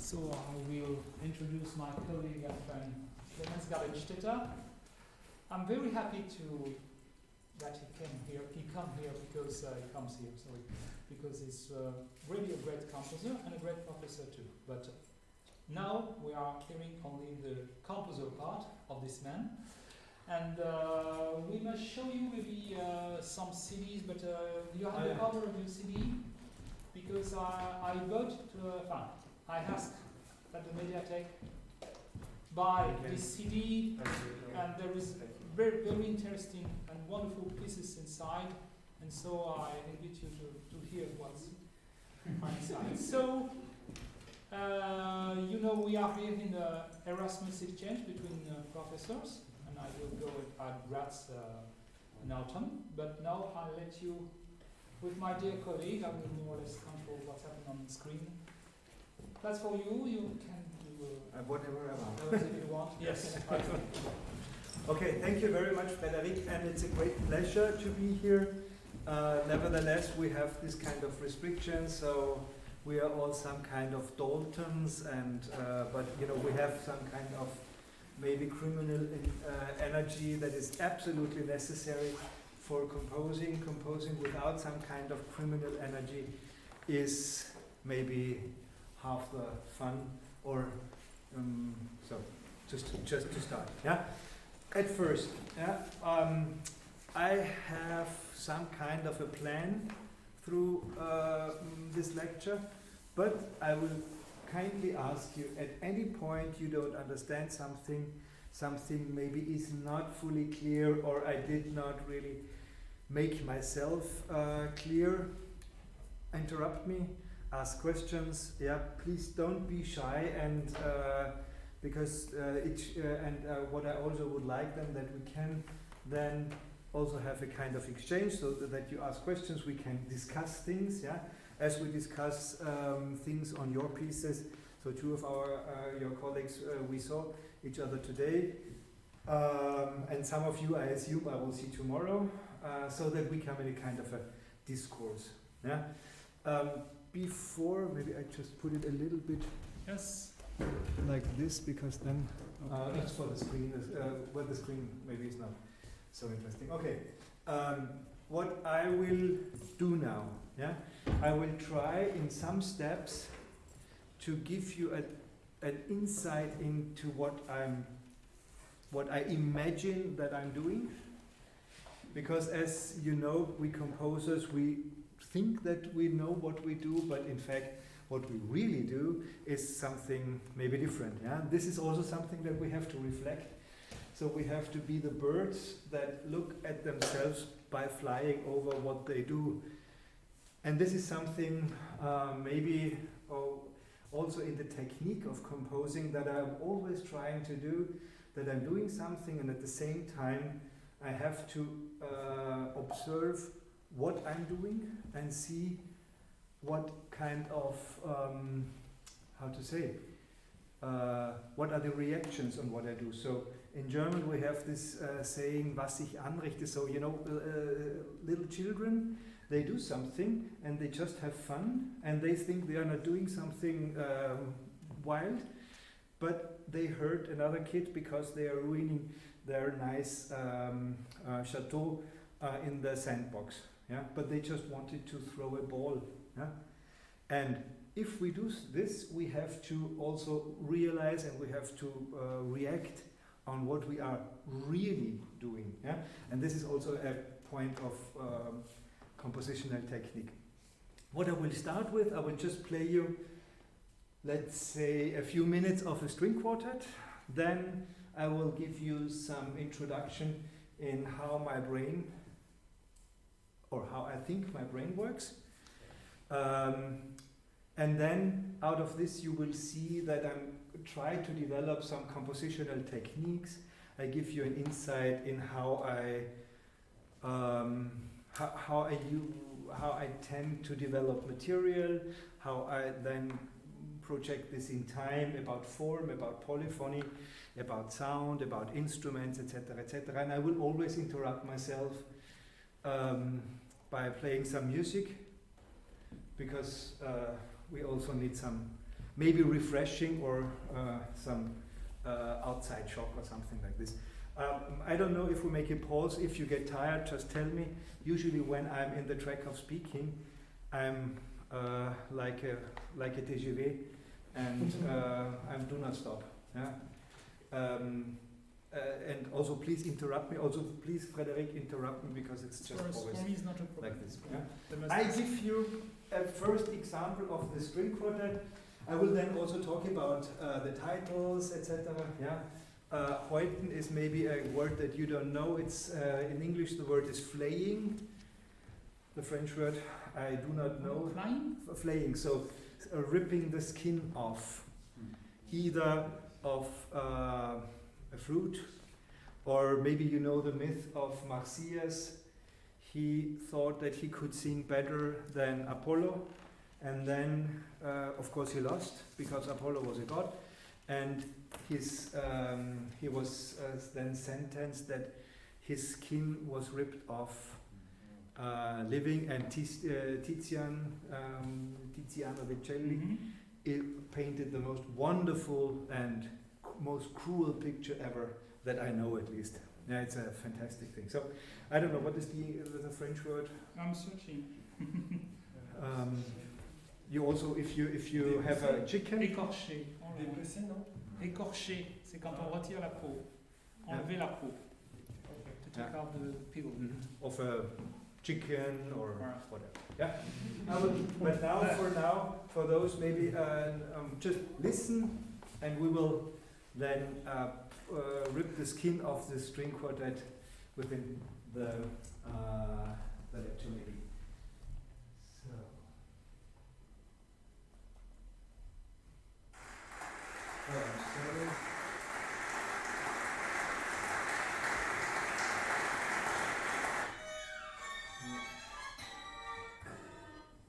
So I will introduce my colleague and friend Clemens Gadensta. I'm very happy that he came here. Because he's really a great composer and a great professor too. But now we are hearing only the composer part of this man, and we must show you maybe some CDs. But you have the cover of your CD because I asked that the Mediatek buy this CD, and there is very, very interesting and wonderful pieces inside, and so I invite you to hear what's inside. So, we are here in the Erasmus exchange between professors, and I will go at Graz in autumn, but now I'll let you, with my dear colleague, I will more or less control what's happening on the screen. That's for you, you can do whatever I want. whatever you want. Yes. Okay, thank you very much, Frederic, and it's a great pleasure to be here. Nevertheless, we have this kind of restrictions, so we are all some kind of Daltons, and but we have some kind of maybe criminal energy that is absolutely necessary for composing. Composing without some kind of criminal energy is maybe half the fun, or so just to start. Yeah. At first, I have some kind of a plan through this lecture, but I will kindly ask you, at any point you don't understand something maybe is not fully clear, or I did not really make myself clear, interrupt me, ask questions. Yeah, please don't be shy, and because what I also would like then, that we can then also have a kind of exchange, so that you ask questions, we can discuss things, yeah, as we discuss things on your pieces. So two of your colleagues, we saw each other today, and some of you I assume I will see tomorrow, so that we come in a kind of a discourse. Yeah. Before, maybe I just put it a little bit like this, because then it's for the screen. Well, the screen maybe is not so interesting. Okay, what I will do now, yeah, I will try in some steps to give you an insight into what I imagine that I'm doing, because as you know, we composers, we think that we know what we do, but in fact what we really do is something maybe different. Yeah, this is also something that we have to reflect. So we have to be the birds that look at themselves by flying over what they do. And this is something maybe also in the technique of composing that I'm always trying to do, that I'm doing something, and at the same time I have to observe what I'm doing and see what kind of, what are the reactions on what I do. So in German we have this saying, was ich anrichte, so little children, they do something and they just have fun, and they think they are not doing something wild, but they hurt another kid because they are ruining their nice chateau in the sandbox. Yeah? But they just wanted to throw a ball. Yeah? And if we do this, we have to also realize, and we have to react on what we are really doing. Yeah? And this is also a point of compositional technique. What I will start with, I will just play you, let's say, a few minutes of a string quartet. Then I will give you some introduction in how my brain, or how I think my brain works. And then out of this you will see that I'm trying to develop some compositional techniques. I give you an insight in how I tend to develop material, how I then project this in time, about form, about polyphony, about sound, about instruments, etc., etc. And I will always interrupt myself by playing some music, because we also need some maybe refreshing or some outside shock or something like this. I don't know if we make a pause. If you get tired, just tell me. Usually when I'm in the track of speaking, I'm like a TGV, and I'm do not stop. Yeah? And also please interrupt me. Also please, Frederic, interrupt me, because it's just always for me it's not a problem. like this. Yeah. Yeah? I give you a first example of the string quartet. I will then also talk about the titles, etc. Yeah? Häuten is maybe a word that you don't know. It's in English the word is flaying. The French word I do not know. Flying? Flaying. So ripping the skin off, either of a fruit, or maybe you know the myth of Marsyas. He thought that he could sing better than Apollo, and then of course he lost, because Apollo was a god, and he was then sentenced that his skin was ripped off living, and Tiziano Vicelli painted the most wonderful and most cruel picture ever that I know, at least. Yeah, it's a fantastic thing. So I don't know, what is the French word? I'm searching. You also, if you have a chicken. Écorché. Dépecé, non? Écorché, c'est quand on retire la peau. Enlever la peau. To take out the peel. Of a chicken or whatever. Yeah. But now, for those maybe, just listen, and we will then rip the skin off the string quartet within the lecture maybe. So. Oh, I'm sorry.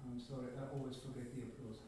I'm sorry, I always forget the applause.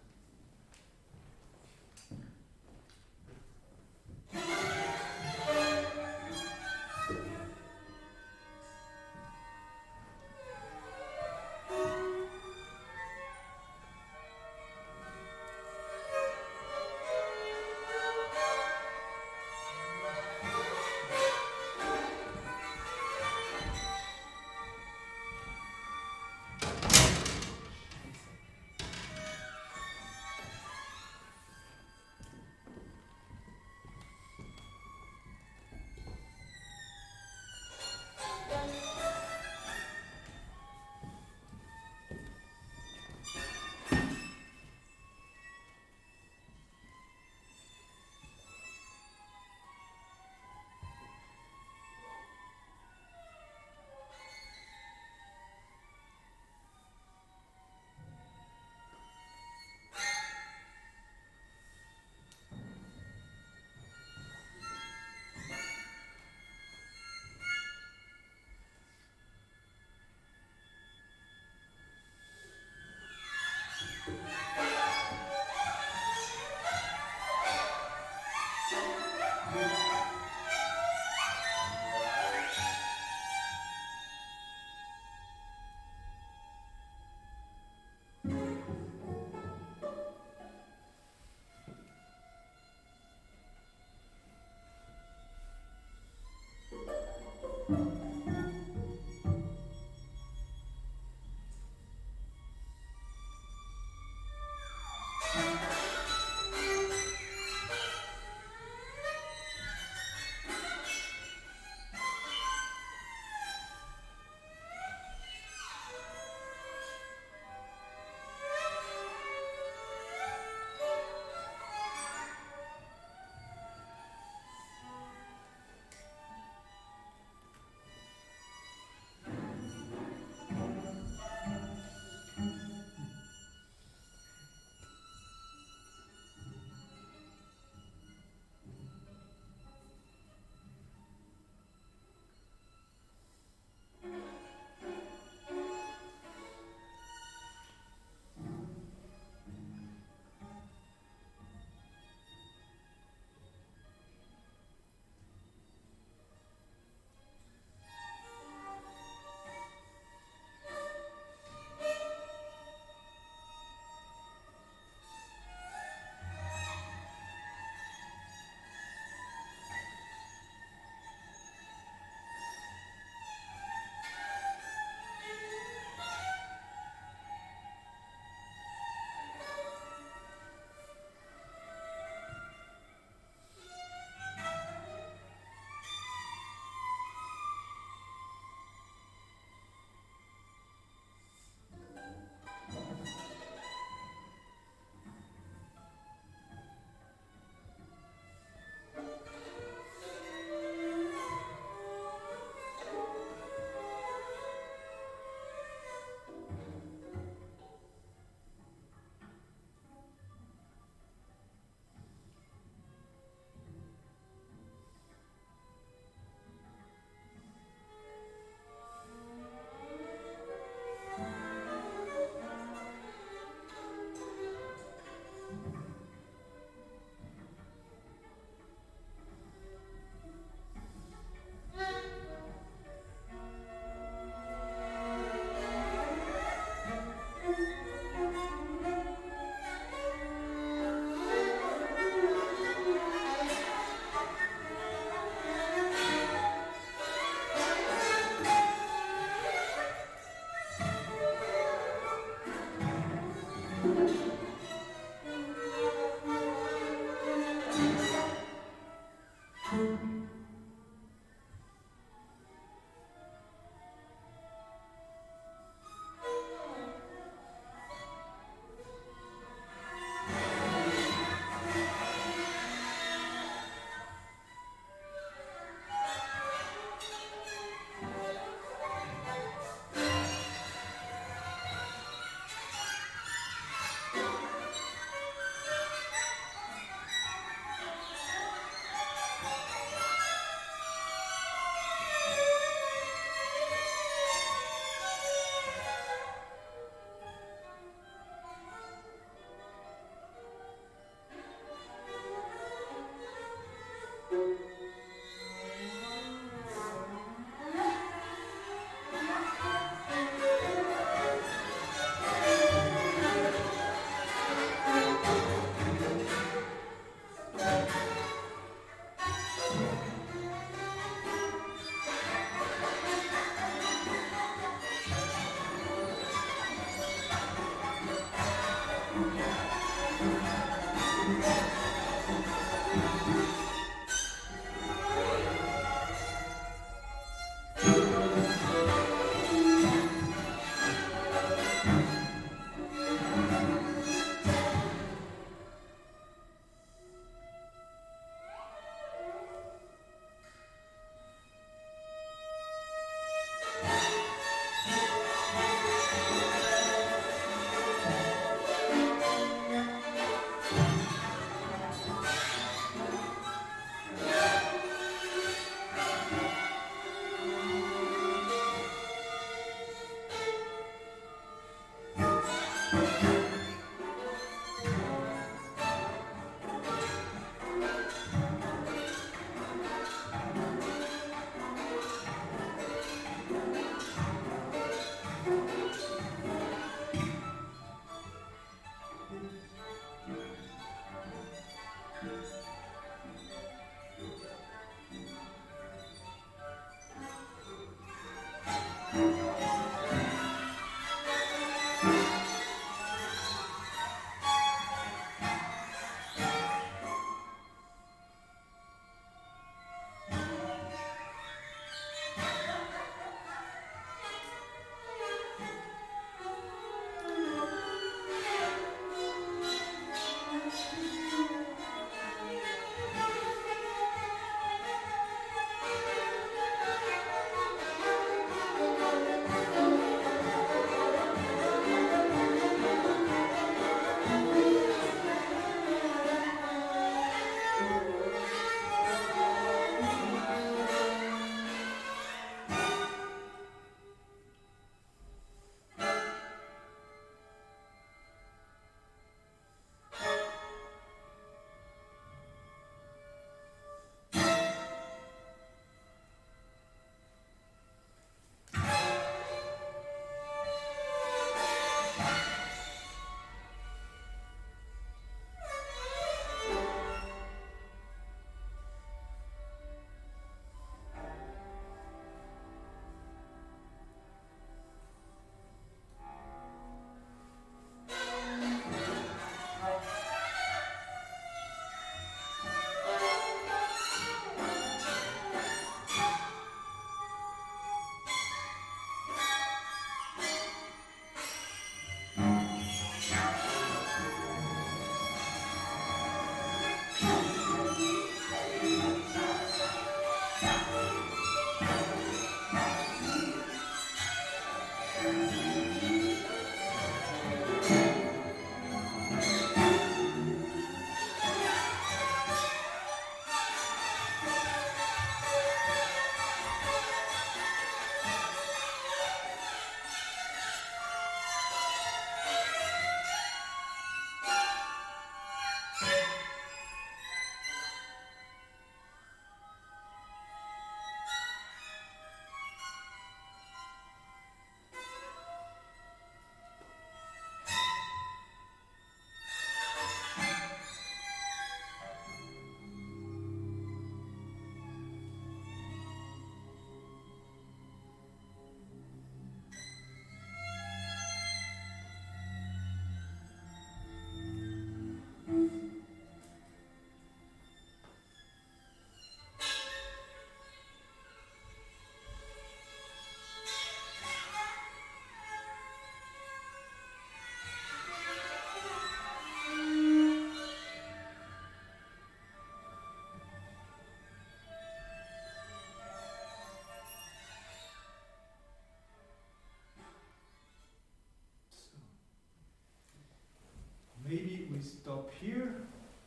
Maybe we stop here,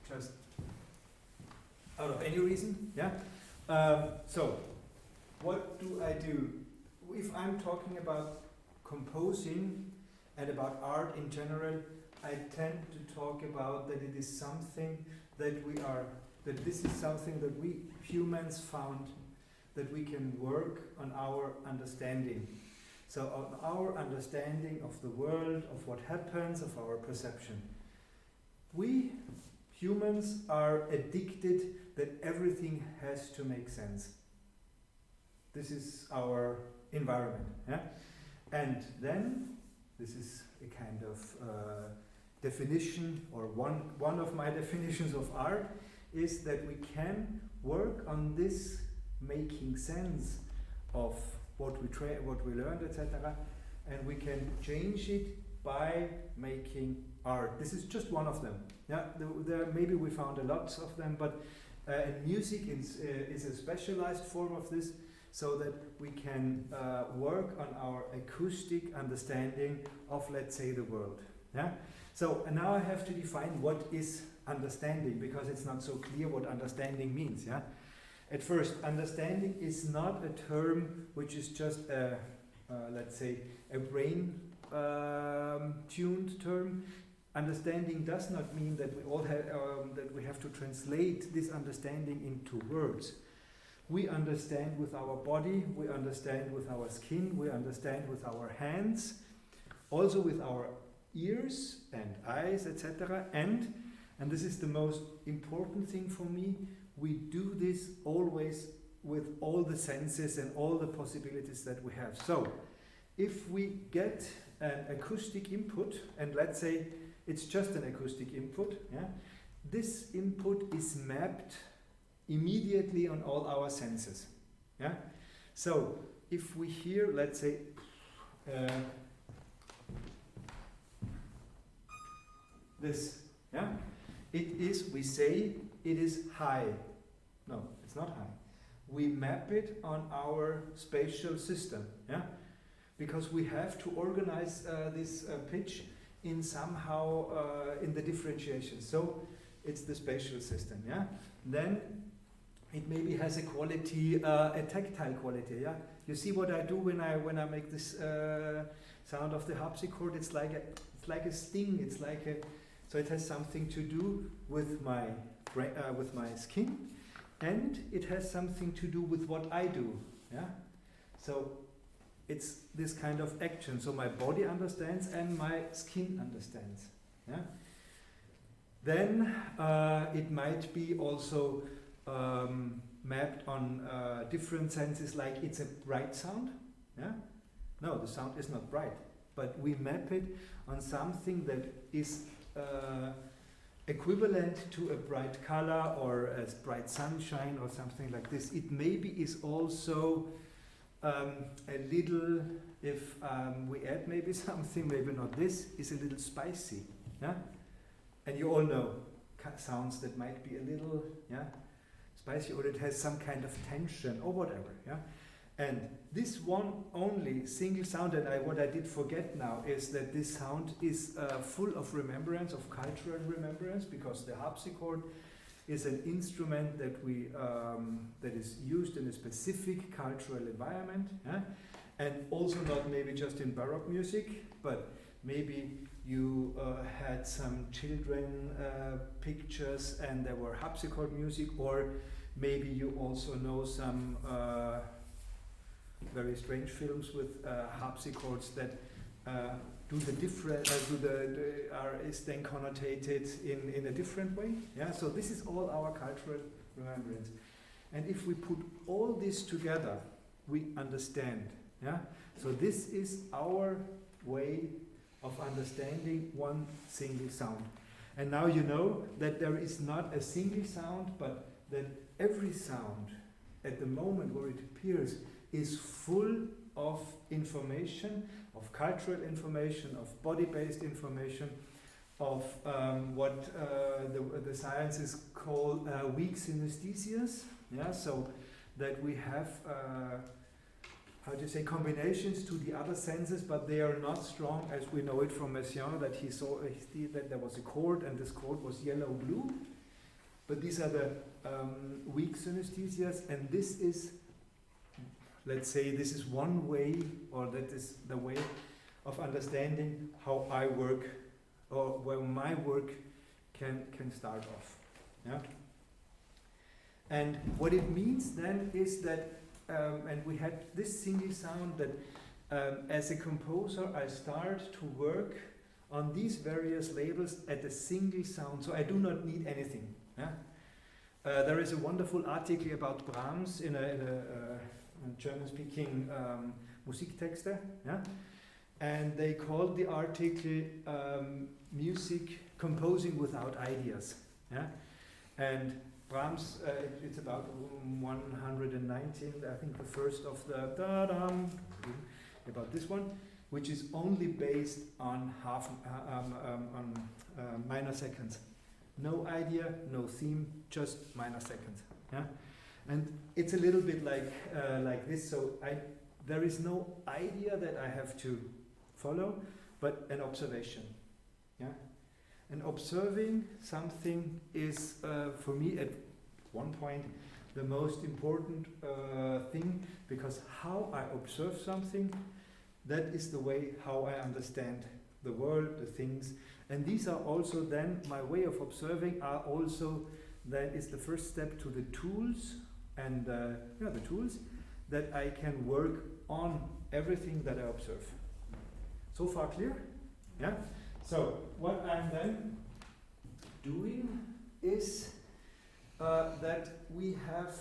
just out of any reason, yeah? So, what do I do? If I'm talking about composing and about art in general, I tend to talk about that it is something that that this is something that we humans found that we can work on our understanding. So on our understanding of the world, of what happens, of our perception. We humans are addicted that everything has to make sense. This is our environment. Yeah? And then, this is a kind of definition, or one of my definitions of art, is that we can work on this making sense of what we learned, etc., and we can change it by making art. This is just one of them. Yeah, there maybe we found a lot of them, but and music is a specialized form of this, so that we can work on our acoustic understanding of, let's say, the world. Yeah. So and now I have to define what is understanding, because it's not so clear what understanding means. Yeah. At first, understanding is not a term which is just let's say a brain tuned term. Understanding does not mean that we all have that we have to translate this understanding into words. We understand with our body, we understand with our skin, we understand with our hands, also with our ears and eyes, etc. And this is the most important thing for me, we do this always with all the senses and all the possibilities that we have. So, if we get an acoustic input, and let's say it's just an acoustic input, yeah, this input is mapped immediately on all our senses. Yeah? So, if we hear, let's say, this, yeah, we say it is high. No, it's not high. We map it on our spatial system, yeah, because we have to organize this pitch in somehow in the differentiation. So it's the spatial system, yeah. Then it maybe has a quality, a tactile quality, yeah. You see what I do when I make this sound of the harpsichord? It's like a sting. It's like a, so it has something to do with my skin. And it has something to do with what I do, yeah? So it's this kind of action. So my body understands and my skin understands, yeah? Then it might be also mapped on different senses, like it's a bright sound, yeah? No, the sound is not bright, but we map it on something that is equivalent to a bright color or as bright sunshine or something like this. It maybe is also a little, if we add maybe something, maybe not this, is a little spicy, yeah? And you all know sounds that might be a little, yeah, spicy, or it has some kind of tension or whatever, yeah? And this one only single sound, and what I did forget now is that this sound is full of remembrance, of cultural remembrance, because the harpsichord is an instrument that that is used in a specific cultural environment, yeah? And also not maybe just in Baroque music, but maybe you had some children pictures and there were harpsichord music, or maybe you also know some very strange films with harpsichords that do the different, is then connotated in a different way. Yeah, so this is all our cultural remembrance. And if we put all this together, we understand. Yeah, so this is our way of understanding one single sound. And now you know that there is not a single sound, but that every sound at the moment where it appears is full of information, of cultural information, of body-based information, of what the sciences call weak synesthesias. Yeah, so that we have how do you say, combinations to the other senses, but they are not strong as we know it from Messiaen, that he saw that there was a chord and this chord was yellow-blue. But these are the weak synesthesias, and this is, let's say, this is one way, or that is the way of understanding how I work, or where my work can start off. Yeah? And what it means then is that, and we had this single sound that as a composer I start to work on these various labels at a single sound, so I do not need anything. Yeah? There is a wonderful article about Brahms in a German-speaking Musiktexte, yeah? And they called the article music, composing without ideas. Yeah? And Brahms, it's about 119, I think the first of the da-dum, about this one, which is only based on minor seconds. No idea, no theme, just minor seconds. Yeah? And it's a little bit like this, so there is no idea that I have to follow, but an observation. Yeah? And observing something is, for me, at one point, the most important thing, because how I observe something, that is the way how I understand the world, the things. And these are also then, my way of observing are also, that is the first step to the tools, and the tools that I can work on everything that I observe. So far clear? Yeah? So, what I'm then doing is that we have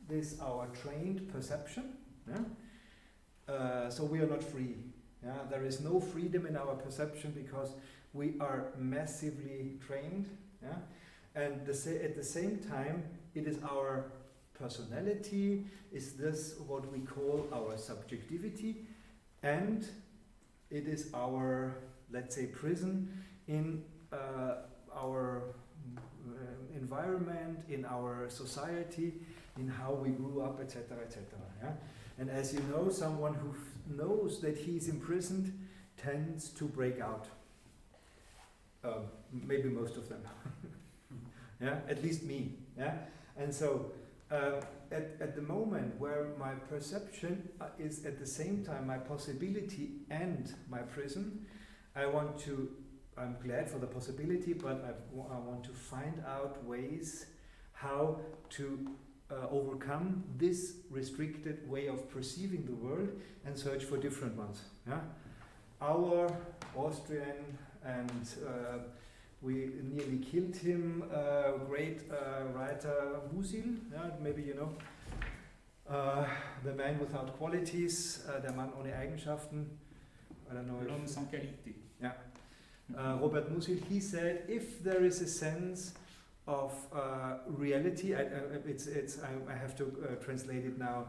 this, our trained perception. Yeah? So we are not free. Yeah? There is no freedom in our perception because we are massively trained. Yeah? And at the same time, it is our personality, is this what we call our subjectivity, and it is our, let's say, prison in our environment, in our society, in how we grew up, etc., etc. Yeah? And as you know, someone who knows that he's imprisoned tends to break out. Maybe most of them. Yeah, at least me. Yeah, and so at the moment where my perception is at the same time my possibility and my prison, I'm glad for the possibility, but I want to find out ways how to overcome this restricted way of perceiving the world and search for different ones. Yeah? Our Austrian, and we nearly killed him, great writer Musil, yeah, maybe you know, the man without qualities, der Mann ohne Eigenschaften, I don't know. L'homme sans qualité. Yeah. Robert Musil, he said, if there is a sense of reality, I have to translate it now.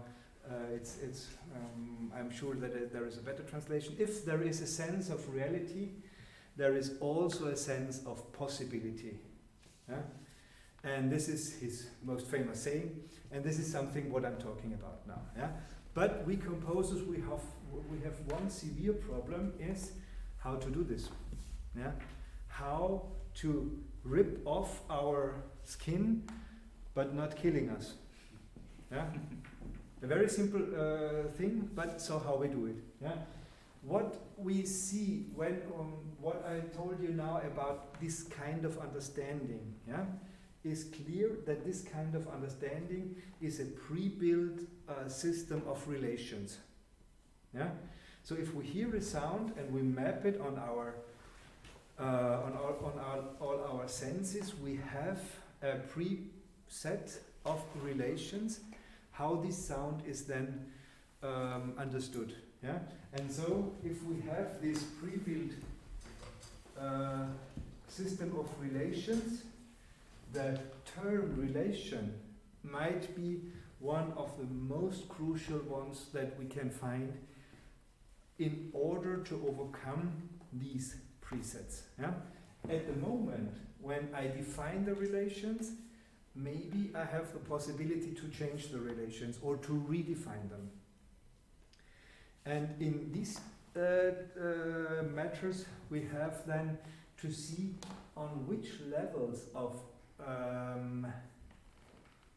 I'm sure that there is a better translation. If there is a sense of reality, there is also a sense of possibility. Yeah? And this is his most famous saying, and this is something what I'm talking about now. Yeah? But we composers, we have one severe problem, is how to do this. Yeah? How to rip off our skin, but not killing us. Yeah? A very simple thing, but so how we do it. Yeah? What we see when, what I told you now about this kind of understanding, yeah, is clear that this kind of understanding is a pre-built system of relations. Yeah? So if we hear a sound and we map it on all our senses, we have a preset of relations, how this sound is then understood. Yeah? And so if we have this pre-built system of relations, the term relation might be one of the most crucial ones that we can find in order to overcome these presets. Yeah? At the moment, when I define the relations, maybe I have the possibility to change the relations or to redefine them. And in these matters, we have then to see on which levels of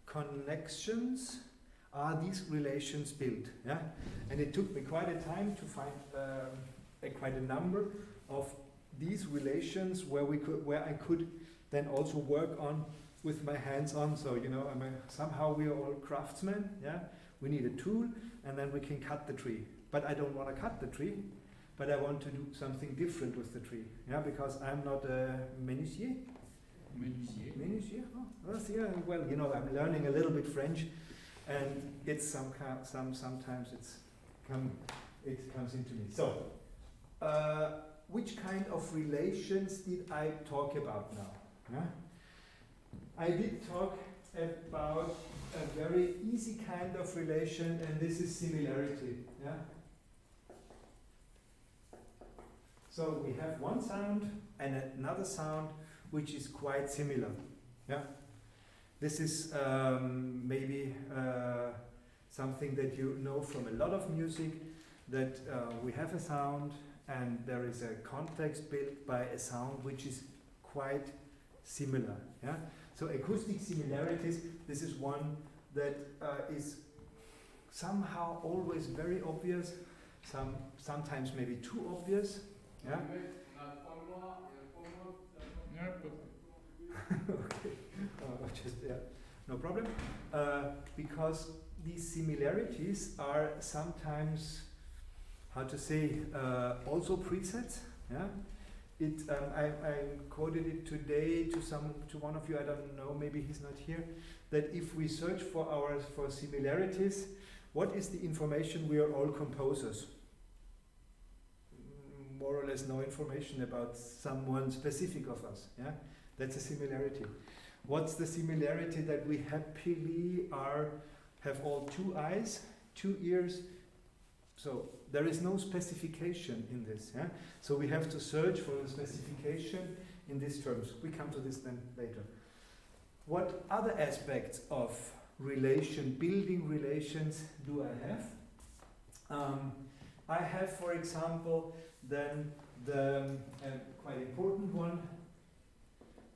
connections are these relations built. Yeah? And it took me quite a time to find quite a number of these relations where I could then also work on with my hands on. So you know, somehow we are all craftsmen. Yeah, we need a tool, and then we can cut the tree. But I don't want to cut the tree, but I want to do something different with the tree. Yeah, because I'm not a menuisier. Menuisier. Oh, yeah. Well, you know, I'm learning a little bit French, and it's sometimes it comes into me. So which kind of relations did I talk about now? Yeah? I did talk about a very easy kind of relation, and this is similarity. Yeah? So we have one sound and another sound which is quite similar. Yeah? This is maybe something that you know from a lot of music, that we have a sound and there is a context built by a sound which is quite similar. Yeah? So acoustic similarities, this is one that is somehow always very obvious, sometimes maybe too obvious. Yeah? Okay. Just, yeah, no problem. Because these similarities are sometimes, how to say, also presets. Yeah? I quoted it today to one of you, I don't know, maybe he's not here, that if we search for similarities, what is the information? We are all composers. More or less no information about someone specific of us. Yeah? That's a similarity. What's the similarity? That we happily have all two eyes, two ears. So there is no specification in this. Yeah? So we have to search for a specification in these terms. We come to this then later. What other aspects of relation, building relations, do I have? I have, for example, then the quite important one,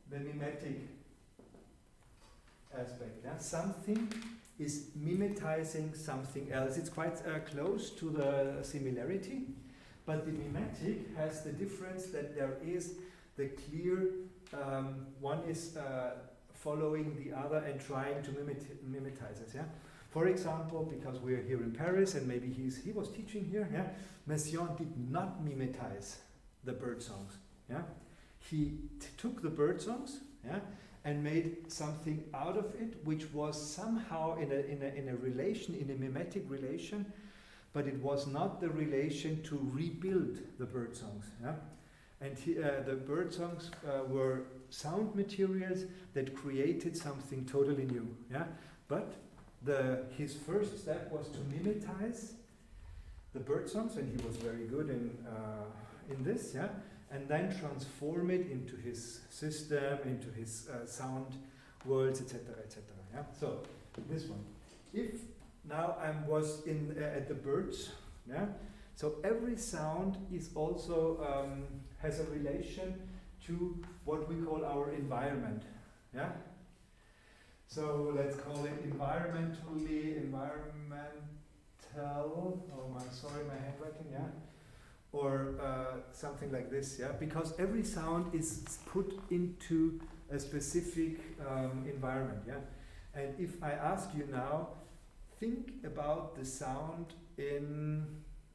the mimetic aspect. Yeah? Something is mimetizing something else. It's quite close to the similarity, but the mimetic has the difference that there is the clear, one is following the other and trying to mimetize it. Yeah? For example, because we're here in Paris and maybe he was teaching here, yeah? Messiaen did not mimetize the bird songs. Yeah? He took the bird songs, yeah, and made something out of it, which was somehow in a relation, in a mimetic relation, but it was not the relation to rebuild the bird songs. Yeah? And the bird songs were sound materials that created something totally new. Yeah? But his first step was to mimetize the bird songs, and he was very good in this. Yeah? And then transform it into his system, into his sound worlds, etc., etc. Yeah? So this one. If now I was at the birds, yeah. So every sound is also has a relation to what we call our environment. Yeah. So let's call it environmental. Oh my, sorry, my handwriting. Yeah. Or something like this, yeah, because every sound is put into a specific environment, yeah. And if I ask you now, think about the sound in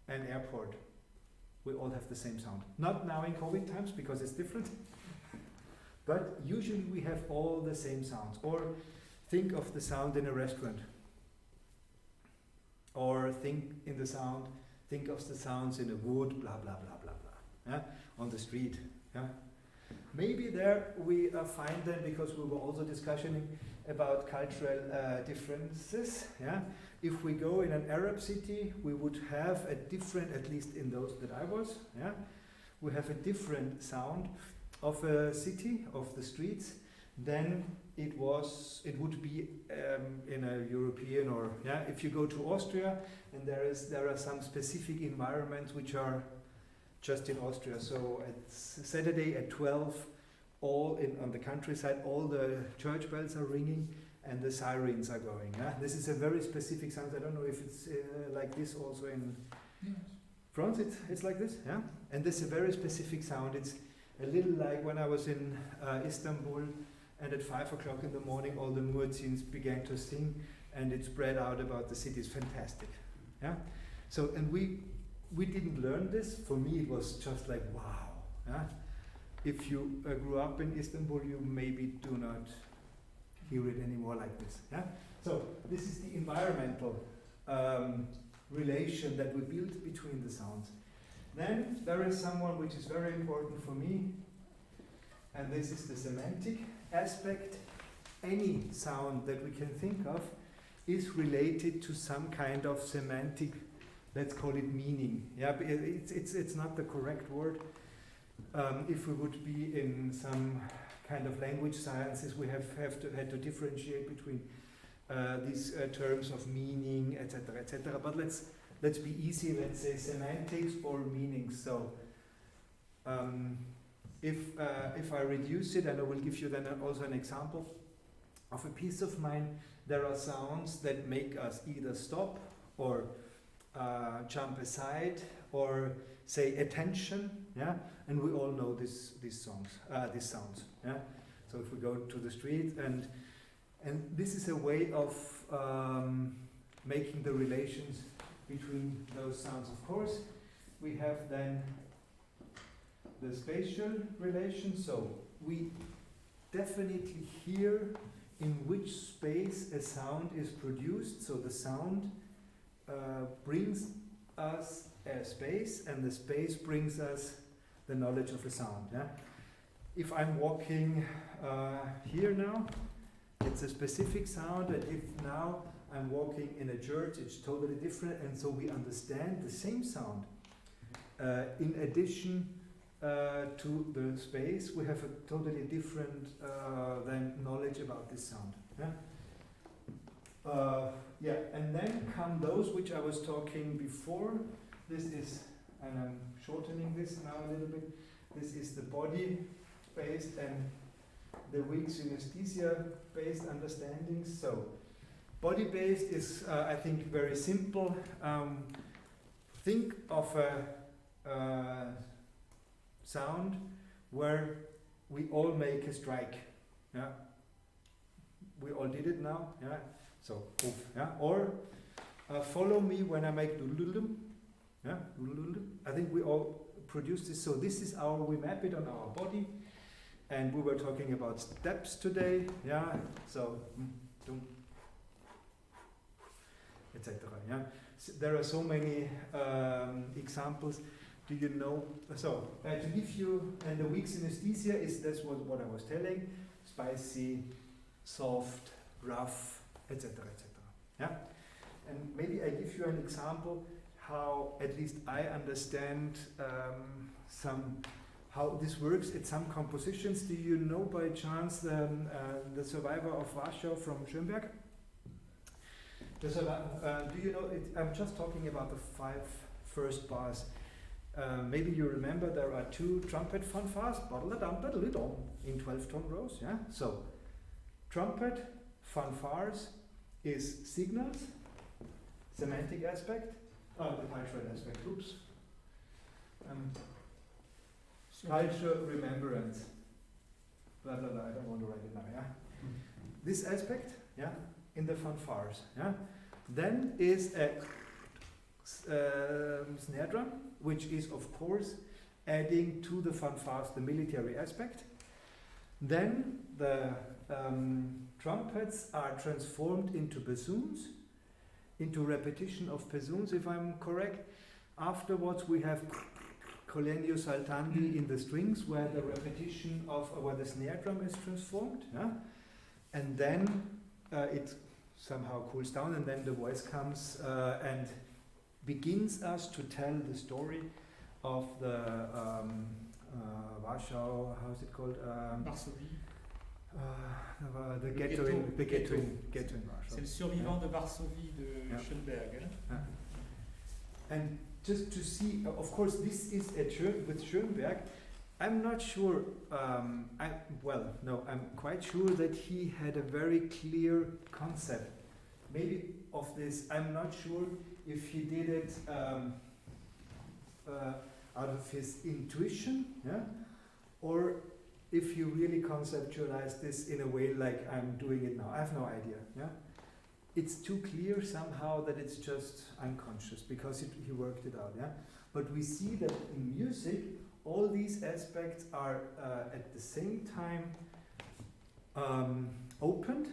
an airport. We all have the same sound. Not now in COVID times because it's different, but usually we have all the same sounds. Or think of the sound in a restaurant. Or think of the sounds in a wood, blah, blah, blah, blah, blah, yeah? On the street. Yeah? Maybe there we find them, because we were also discussing about cultural differences. Yeah? If we go in an Arab city, we would have a different, at least in those that I was, yeah? We have a different sound of a city, of the streets, than it would be in a European, or yeah, if you go to Austria, and there are some specific environments which are just in Austria. So at Saturday at 12, on the countryside, all the church bells are ringing and the sirens are going. Yeah? This is a very specific sound. I don't know if it's like this also in France. It's like this, yeah. And this is a very specific sound. It's a little like when I was in Istanbul. And at 5 o'clock in the morning, all the muezzins began to sing, and it spread out about the city. It's fantastic. Yeah. So, and we didn't learn this. For me, it was just like wow. Yeah? If you grew up in Istanbul, you maybe do not hear it anymore like this. Yeah. So this is the environmental relation that we build between the sounds. Then there is someone which is very important for me, and this is the semantic aspect. Any sound that we can think of is related to some kind of semantic, let's call it meaning. Yeah, but it's not the correct word. If we would be in some kind of language sciences, we had to differentiate between these terms of meaning, etc., etc. But let's be easy. Let's say semantics or meaning. So if I reduce it, and I will give you then also an example of a piece of mine, there are sounds that make us either stop or jump aside or say attention, yeah, and we all know these sounds. Yeah. So if we go to the street, and this is a way of making the relations between those sounds. Of course, we have then the spatial relation. So we definitely hear in which space a sound is produced. So the sound brings us a space, and the space brings us the knowledge of a sound. Yeah? If I'm walking here now, it's a specific sound, and if now I'm walking in a church, it's totally different, and so we understand the same sound. In addition to the space, we have a totally different than knowledge about this sound. Yeah? And then come those which I was talking before. This is, and I'm shortening this now a little bit, this is the body-based and the weak synesthesia-based understandings. So body-based is, I think, very simple. Think of a sound where we all make a strike. Yeah, we all did it now. Yeah, so oof, yeah. Or follow me when I make doodle-doodle. Yeah, doodle-doodle. I think we all produce this. So this is we map it on our body, and we were talking about steps today. Yeah, so etc. Yeah, so there are so many examples. Do you know? So to give you, and the weak synesthesia is what I was telling: spicy, soft, rough, etc., etc. Yeah, and maybe I give you an example how at least I understand how this works at some compositions. Do you know by chance the Survivor of Warsaw from Schönberg? Do you know it? I'm just talking about the 5 first bars. Maybe you remember there are 2 trumpet fanfares, in 12-tone rows. Yeah. So trumpet fanfares is signals, semantic aspect. The cultural aspect. Oops. Culture, remembrance. Blah blah blah. I don't want to write it now. Yeah. This aspect. Yeah. In the fanfares. Yeah. Then is a snare drum, which is of course adding to the fanfares the military aspect. Then the trumpets are transformed into bassoons, into repetition of bassoons, if I'm correct. Afterwards we have colenio saltandi in the strings, where the repetition of where the snare drum is transformed. Yeah? And then it somehow cools down, and then the voice comes and begins us to tell the story of the Warsaw, how is it called? Varsovie. The ghetto in Warsaw. C'est le survivant de Varsovie de Schönberg. Yeah. And just to see, of course, this is with Schönberg. I'm not sure. I'm quite sure that he had a very clear concept. Maybe of this, I'm not sure if he did it out of his intuition, yeah, or if he really conceptualized this in a way like I'm doing it now. I have no idea. Yeah, it's too clear somehow that it's just unconscious because he worked it out. Yeah, but we see that in music, all these aspects are at the same time opened,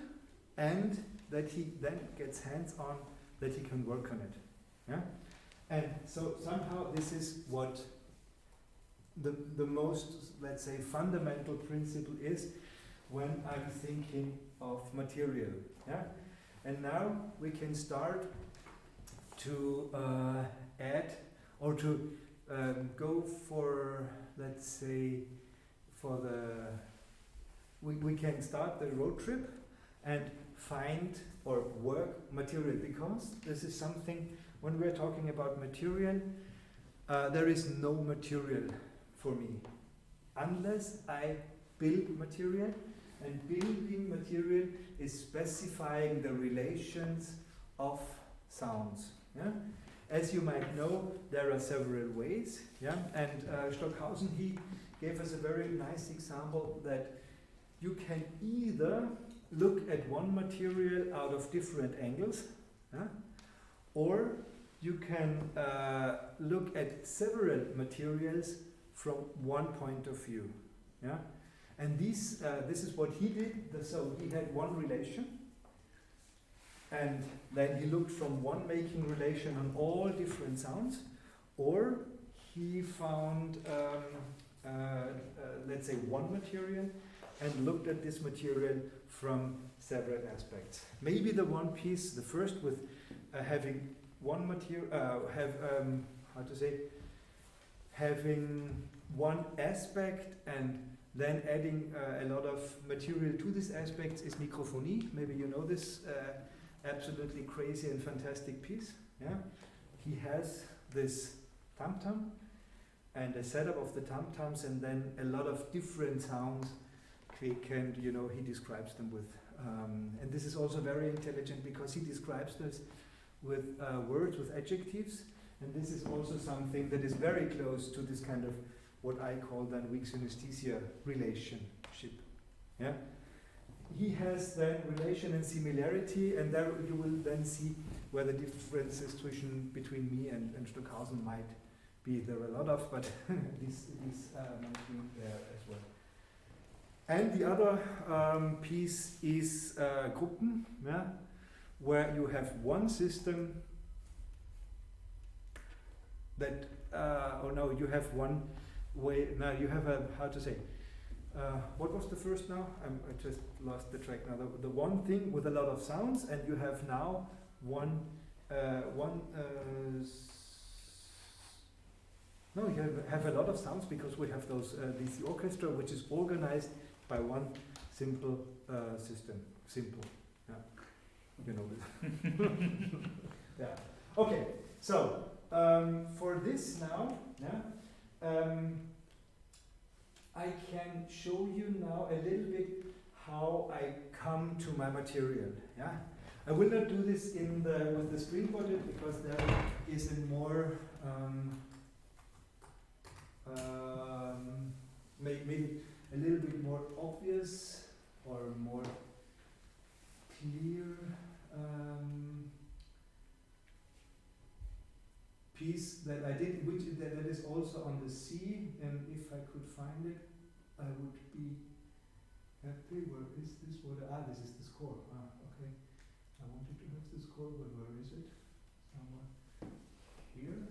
and that he then gets hands on, that he can work on it. Yeah, And so somehow this is what the most, let's say, fundamental principle is when I'm thinking of material. Yeah? And now we can start to add or to go for, let's say, we can start the road trip and find or work material, because this is something, when we're talking about material, there is no material for me unless I build material, and building material is specifying the relations of sounds. Yeah? As you might know, there are several ways, yeah? And Stockhausen, he gave us a very nice example that you can either look at one material out of different angles, yeah? Or you can look at several materials from one point of view. Yeah? And this is what he did. So he had one relation, and then he looked from one making relation on all different sounds, or he found, let's say, one material and looked at this material from several aspects. Maybe the one piece, the first with having one material, having one aspect and then adding a lot of material to this aspect is Microphonie. Maybe you know this absolutely crazy and fantastic piece. Yeah, he has this tam-tam and a setup of the tam-tams, and then a lot of different sounds. He describes them with, and this is also very intelligent because he describes this with words, with adjectives, and this is also something that is very close to this kind of what I call then weak synesthesia relationship. Yeah, he has then relation and similarity, and there you will then see where the differences between me and Stockhausen might be. There are a lot of, but this might be there as well. And the other piece is Gruppen, yeah, where you have one system that, you have one way. Now you have a, what was the first now? I just lost the track now. The one thing with a lot of sounds, and you have now you have a lot of sounds because we have this orchestra which is organized by one simple system. Simple, yeah. You know it. Yeah. Okay. So for this now, yeah, I can show you now a little bit how I come to my material. Yeah. I will not do this with the screen project because there is a more maybe a little bit more obvious or more clear piece that I did, which that is also on the C, and if I could find it, I would be happy. Where is this? This is the score. Okay. I wanted to have the score, but where is it? Somewhere here.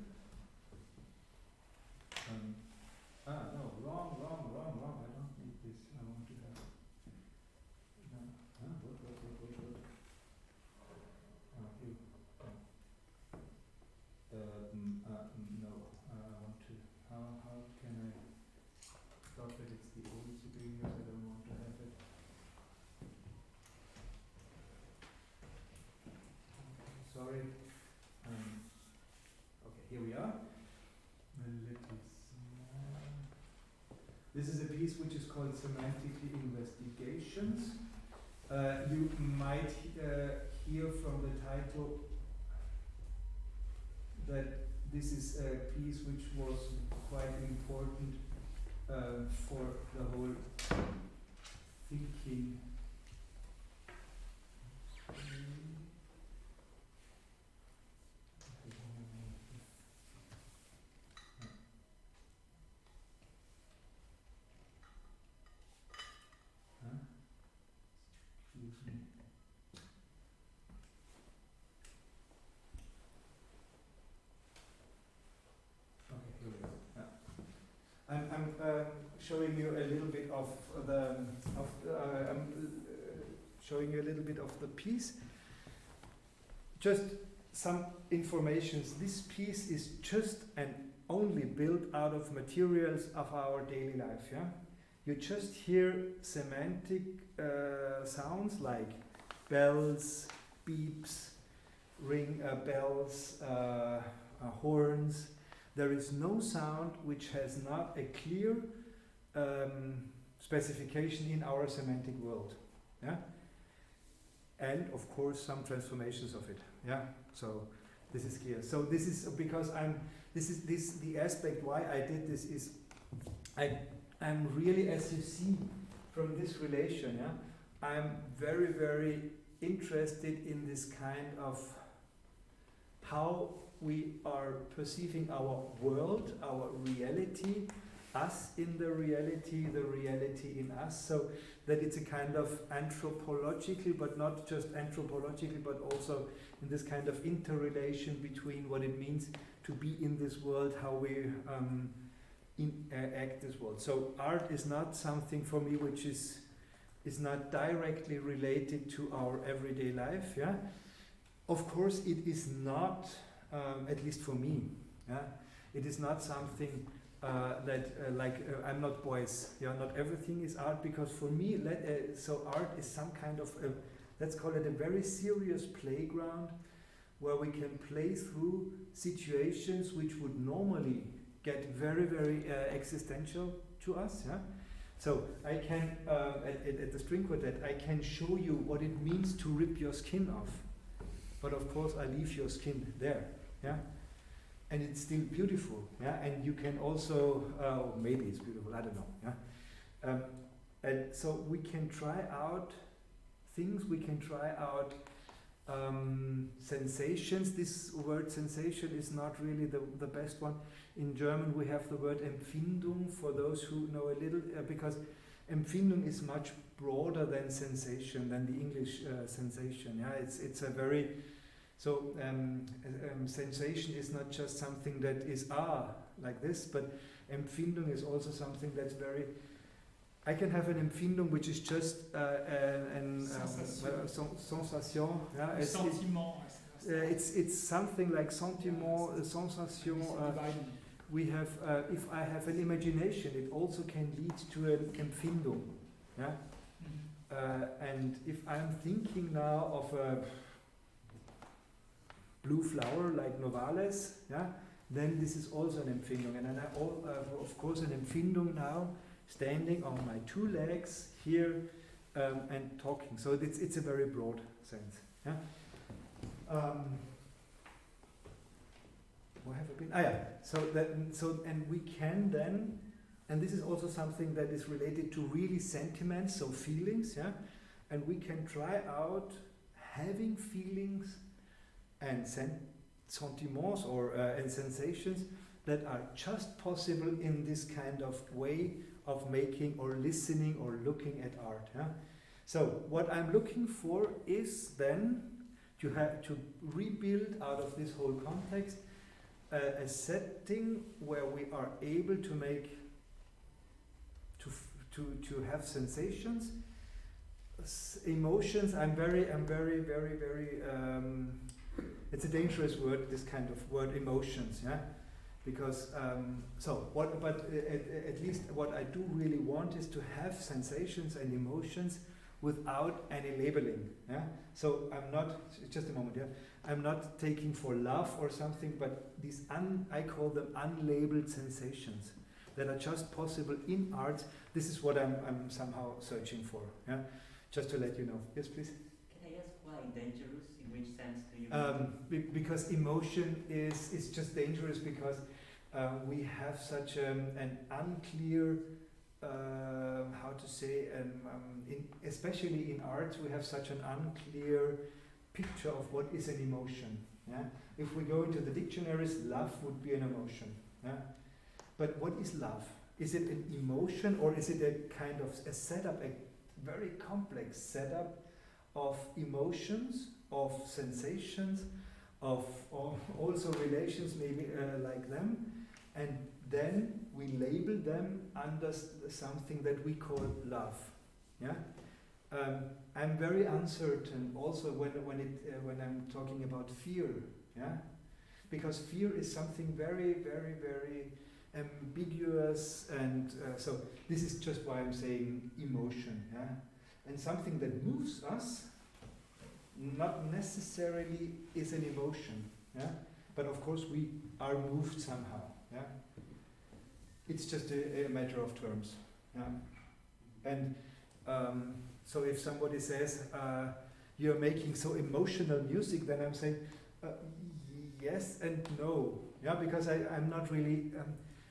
No, wrong. I don't need this. I want to have. What? Here. No. I want to. How can I stop it? It's the old Supérieur. I don't want to have it. Okay, sorry. Okay, here we are. This is a piece which is called Semantically Investigations. You might hear from the title that this is a piece which was quite important for the whole thinking. I'm showing you a little bit of showing you a little bit of the piece. Just some informations. This piece is just and only built out of materials of our daily life. Yeah, you just hear semantic sounds like bells, beeps, ring bells, horns. There is no sound which has not a clear specification in our semantic world. Yeah, and of course some transformations of it. Yeah, so this is clear. So this is because the aspect why I did this is I'm really, as you see from this relation, yeah, I'm very, very interested in this kind of how we are perceiving our world, our reality, us in the reality in us, so that it's a kind of anthropological, but not just anthropological, but also in this kind of interrelation between what it means to be in this world, how we act this world. So art is not something for me which is not directly related to our everyday life. Yeah, of course it is not, at least for me. Yeah, it is not something I'm not Beuys. Yeah, not everything is art, because for me, so art is some kind of let's call it a very serious playground where we can play through situations which would normally get very, very existential to us. Yeah, so I can at the string quartet I can show you what it means to rip your skin off, but of course I leave your skin there. Yeah. And it's still beautiful, yeah. And you can also, maybe it's beautiful, I don't know, yeah. And so we can try out things. We can try out sensations. This word sensation is not really the best one. In German, we have the word Empfindung for those who know a little, because Empfindung is much broader than sensation, than the English sensation. Yeah, it's a very sensation is not just something that is like this, but Empfindung is also something that's very. I can have an Empfindung which is just sensation. Yeah, it's something like sentiment, sensation. We have, if I have an imagination, it also can lead to an Empfindung. Yeah, and if I'm thinking now of a blue flower like Novales, yeah, then this is also an Empfindung. And then of course an Empfindung now, standing on my two legs here and talking. So it's a very broad sense. Yeah. Where have I been? Yeah. And we can then, and this is also something that is related to really sentiments, so feelings. Yeah, and we can try out having feelings and sentiments or and sensations that are just possible in this kind of way of making or listening or looking at art. Yeah? So what I'm looking for is then to have to rebuild out of this whole context a setting where we are able to make to have sensations, emotions. I'm very it's a dangerous word, this kind of word, emotions, yeah, because at least what I do really want is to have sensations and emotions without any labeling, yeah. So I'm not, just a moment, yeah, I'm not taking for love or something, but these I call them unlabeled sensations that are just possible in art. This is what I'm somehow searching for, yeah. Just to let you know. Yes, please. Can I ask why dangerous? In which sense do you mean? Because emotion is just dangerous because we have such an unclear, how to say, especially in art, we have such an unclear picture of what is an emotion. Yeah? If we go into the dictionaries, love would be an emotion. Yeah? But what is love? Is it an emotion, or is it a kind of a setup, a very complex setup of emotions, of sensations, of also relations maybe like them, and then we label them under something that we call love. Yeah, I'm very uncertain also when I'm talking about fear. Yeah, because fear is something very, very, very ambiguous, and so this is just why I'm saying emotion. Yeah, and something that moves us not necessarily is an emotion. Yeah, but of course we are moved somehow. Yeah, it's just a matter of terms. Yeah, and so if somebody says you're making so emotional music, then I'm saying yes and no. Yeah, because I'm not really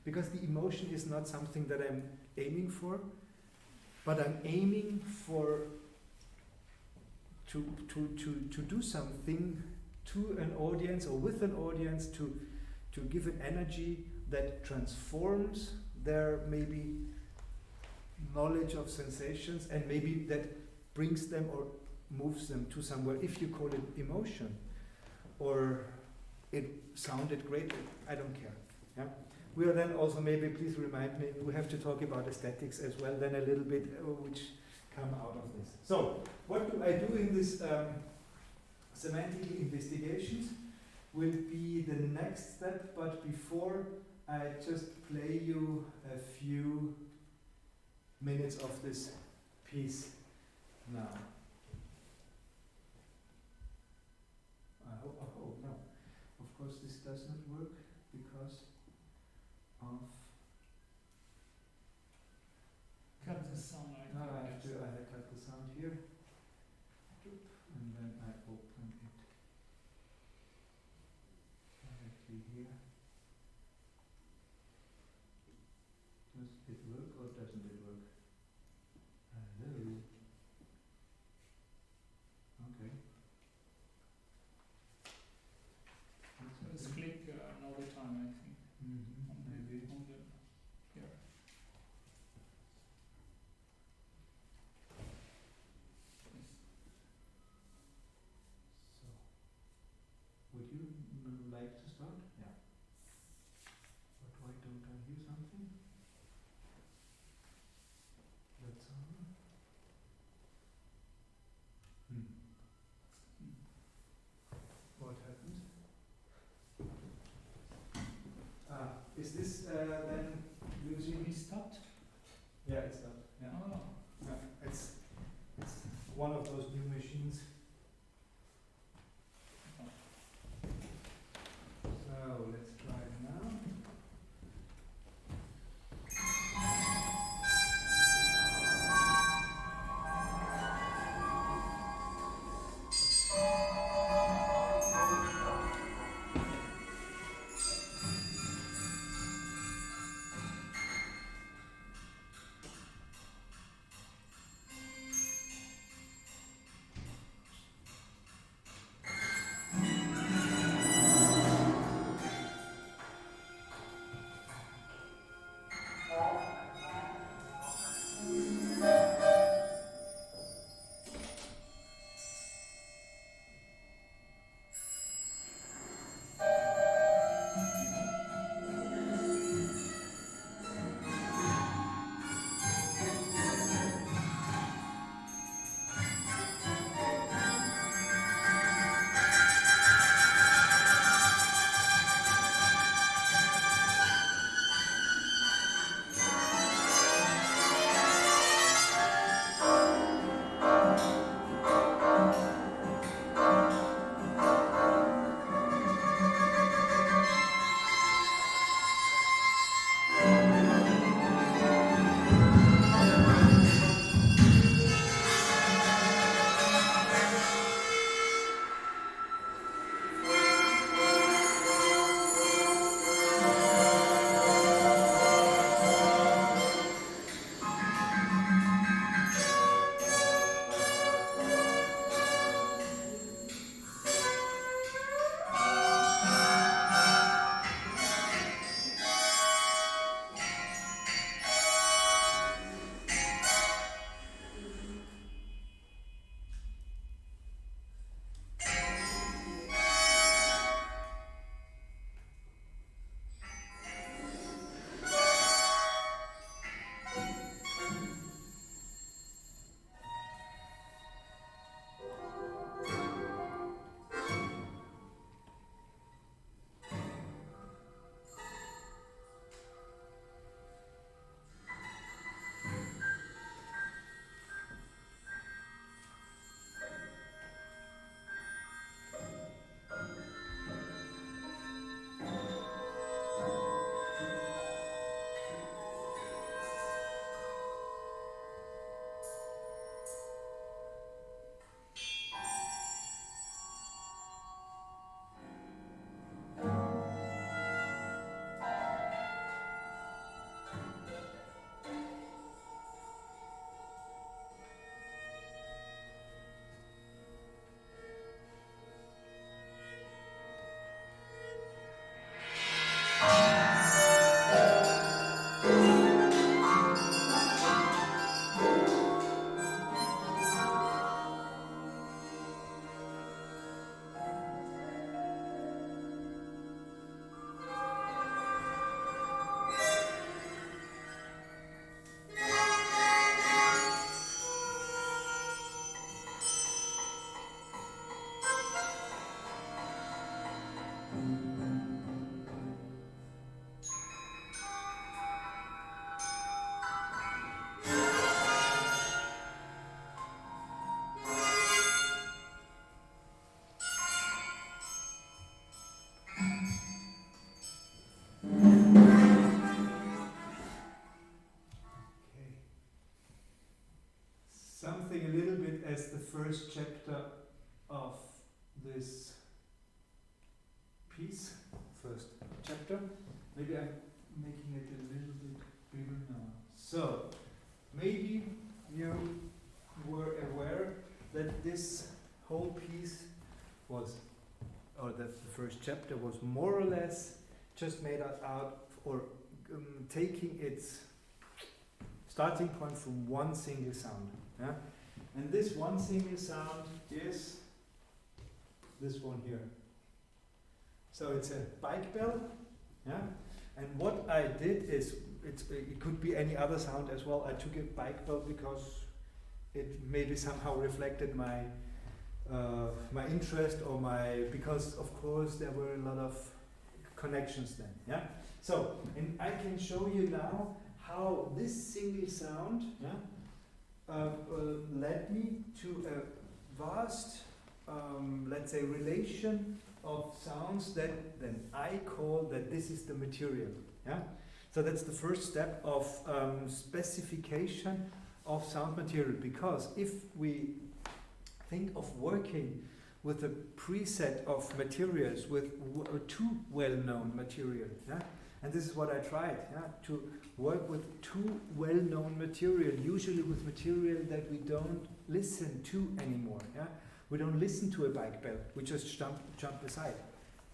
because the emotion is not something that I'm aiming for, but I'm aiming for to do something to an audience or with an audience to give an energy that transforms their maybe knowledge of sensations, and maybe that brings them or moves them to somewhere, if you call it emotion, or it sounded great, I don't care. Yeah? We are then also, maybe please remind me, we have to talk about aesthetics as well then a little bit, which come out of this. So, what do I do in this semantic investigations will be the next step, but before I just play you a few minutes of this piece now. Oh no, of course this does not work because of... Cut the sound. No, I cut the sound here, and then I open it directly here. Does it work or doesn't it work? Hello. Okay. Just click another time, I think. Mm-hmm. Maybe. On the here. So, would you like to start? Yeah. But why don't I hear something? That's all. What happened? Is this then using? He stopped. Yeah, it's stopped. Yeah. Oh. Yeah, it's one of those new machines. So of this piece, first chapter. Maybe I'm making it a little bit bigger now. So, maybe you were aware that this whole piece was, or that the first chapter was more or less just made out or taking its starting point from one single sound. Yeah? And this one single sound is this one here. So it's a bike bell. Yeah? And what I did is, it could be any other sound as well. I took a bike bell because it maybe somehow reflected my my interest or because of course there were a lot of connections then. Yeah. So, and I can show you now how this single sound led me to a vast, let's say, relation of sounds that then I call that this is the material. Yeah. So that's the first step of specification of sound material, because if we think of working with a preset of materials, with two well-known materials, yeah? And this is what I tried, yeah? To work with two well-known material, usually with material that we don't listen to anymore. Yeah? We don't listen to a bike bell, we just jump aside.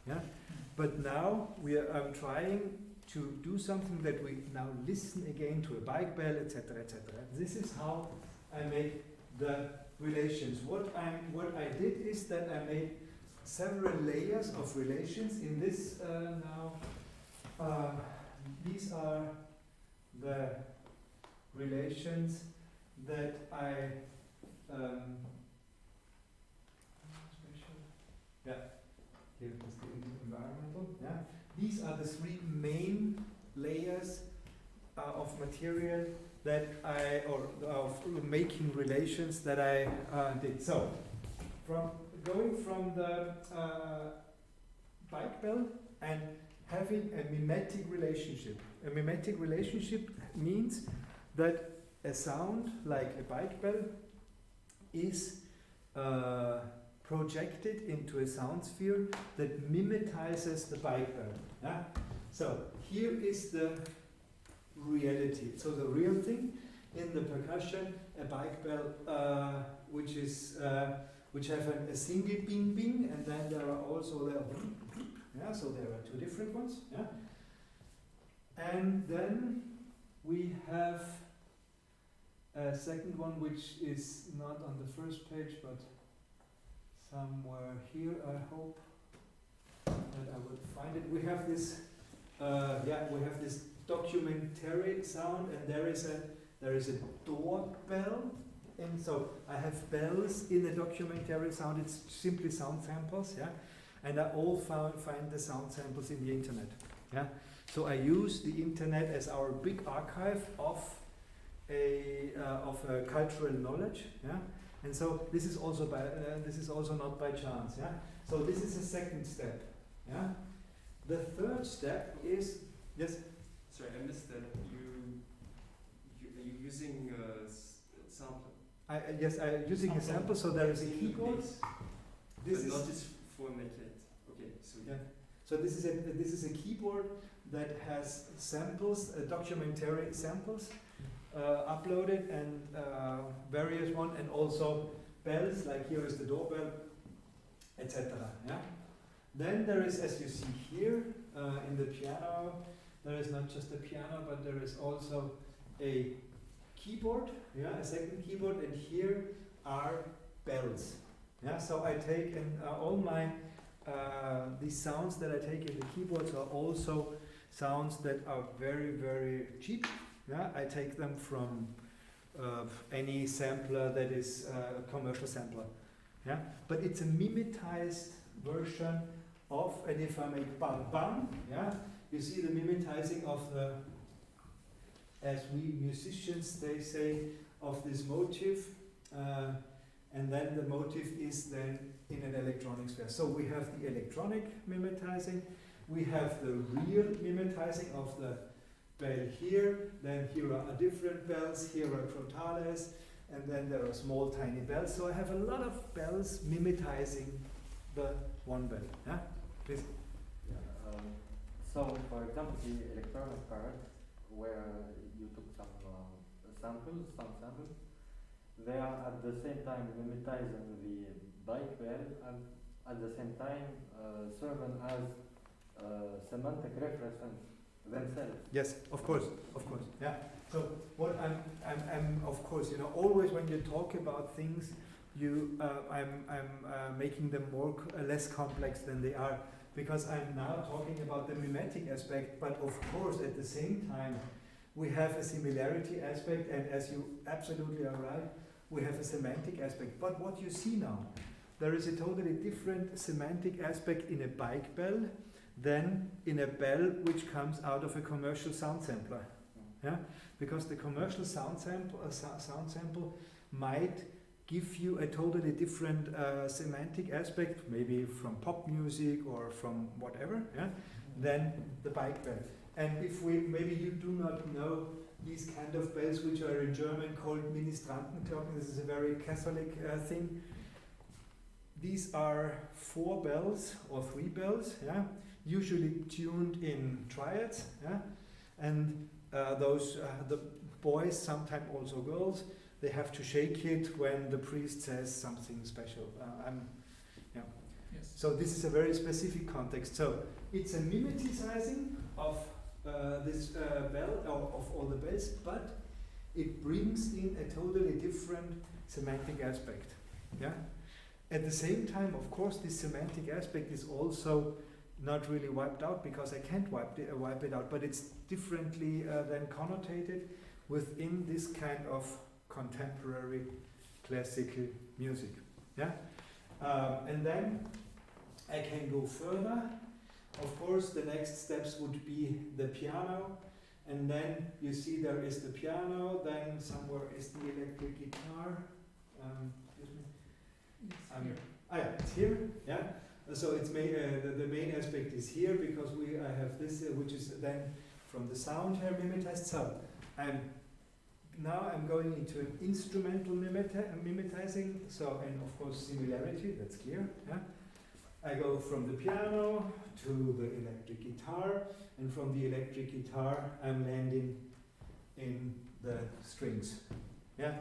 Yeah? But now I'm trying to do something that we now listen again to a bike bell, etc., etc. This is how I make the relations. What I did is that I made several layers of relations in this now. These are the relations that I here is the environmental. Yeah, these are the three main layers of material that of making relations that I did. So, going from the bike bell and having a mimetic relationship. A mimetic relationship means that a sound like a bike bell is projected into a sound sphere that mimetizes the bike bell. Yeah? So here is the reality. So the real thing in the percussion, a bike bell which have a single bing bing, and then there are also the yeah, so there are two different ones. Yeah? And then we have a second one which is not on the first page but somewhere here, I hope that I will find it. We have this documentary sound, and there is a doorbell, and so I have bells in a documentary sound. It's simply sound samples, yeah, and I all find the sound samples in the internet, yeah. So I use the internet as our big archive of a cultural knowledge, yeah. And so this is also not by chance, yeah. So this is a second step, yeah. The third step is yes. Sorry, I missed that. Are you using a sample? Yes, I'm using a sample. So there is a keyboard. This is not this format yet. Okay, so yeah. So this is a keyboard that has samples, documentary samples, uploaded, and various one, and also bells, like here is the doorbell, etc. Yeah. Then there is, as you see here, in the piano, there is not just a piano, but there is also a keyboard, yeah, a second keyboard, and here are bells. Yeah, so I take all my these sounds that I take in the keyboards are also sounds that are very, very cheap. Yeah, I take them from any sampler that is a commercial sampler. Yeah, but it's a mimetized version of, and if I make bang bang, yeah, you see the mimetizing of the, as we musicians they say, of this motif, and then the motif is then in an electronic sphere. So we have the electronic mimetizing, we have the real mimetizing of the bell here, then here are different bells, here are crotales, and then there are small tiny bells. So I have a lot of bells mimetizing the one bell. Yeah, please. Yeah, so, for example, the electronic part, where you took some samples, they are at the same time mimetizing the bike bell and at the same time serving as semantic reference themselves. Yes, of course, yeah. So what I'm of course, you know, always when you talk about things, I'm making them less complex than they are, because I'm now talking about the mimetic aspect, but of course at the same time we have a similarity aspect, and as you absolutely are right, we have a semantic aspect. But what you see now, there is a totally different semantic aspect in a bike bell than in a bell which comes out of a commercial sound sampler. Yeah? Because the commercial sound sample might give you a totally different semantic aspect, maybe from pop music or from whatever, yeah, than the bike bell. And if maybe you do not know these kind of bells, which are in German called Ministrantenglocken. This is a very Catholic thing. These are 4 bells or 3 bells, yeah, usually tuned in triads, yeah, and the boys, sometimes also girls, they have to shake it when the priest says something special. Yeah. Yes. So this is a very specific context. So it's a mimeticizing of this bell, of all the bells, but it brings in a totally different semantic aspect. Yeah. At the same time, of course, this semantic aspect is also not really wiped out, because I can't wipe it out, but it's differently then connotated within this kind of contemporary classical music. Yeah, and then I can go further. Of course, the next steps would be the piano, and then you see there is the piano. Then somewhere is the electric guitar. Excuse me. Yeah, it's here. Yeah. So it's the main aspect is here, because I have this, which is then from the sound here mimetized. So I'm going into an instrumental mimetizing. So, and of course similarity, that's clear. Yeah. I go from the piano to the electric guitar, and from the electric guitar I'm landing in the strings. Yeah.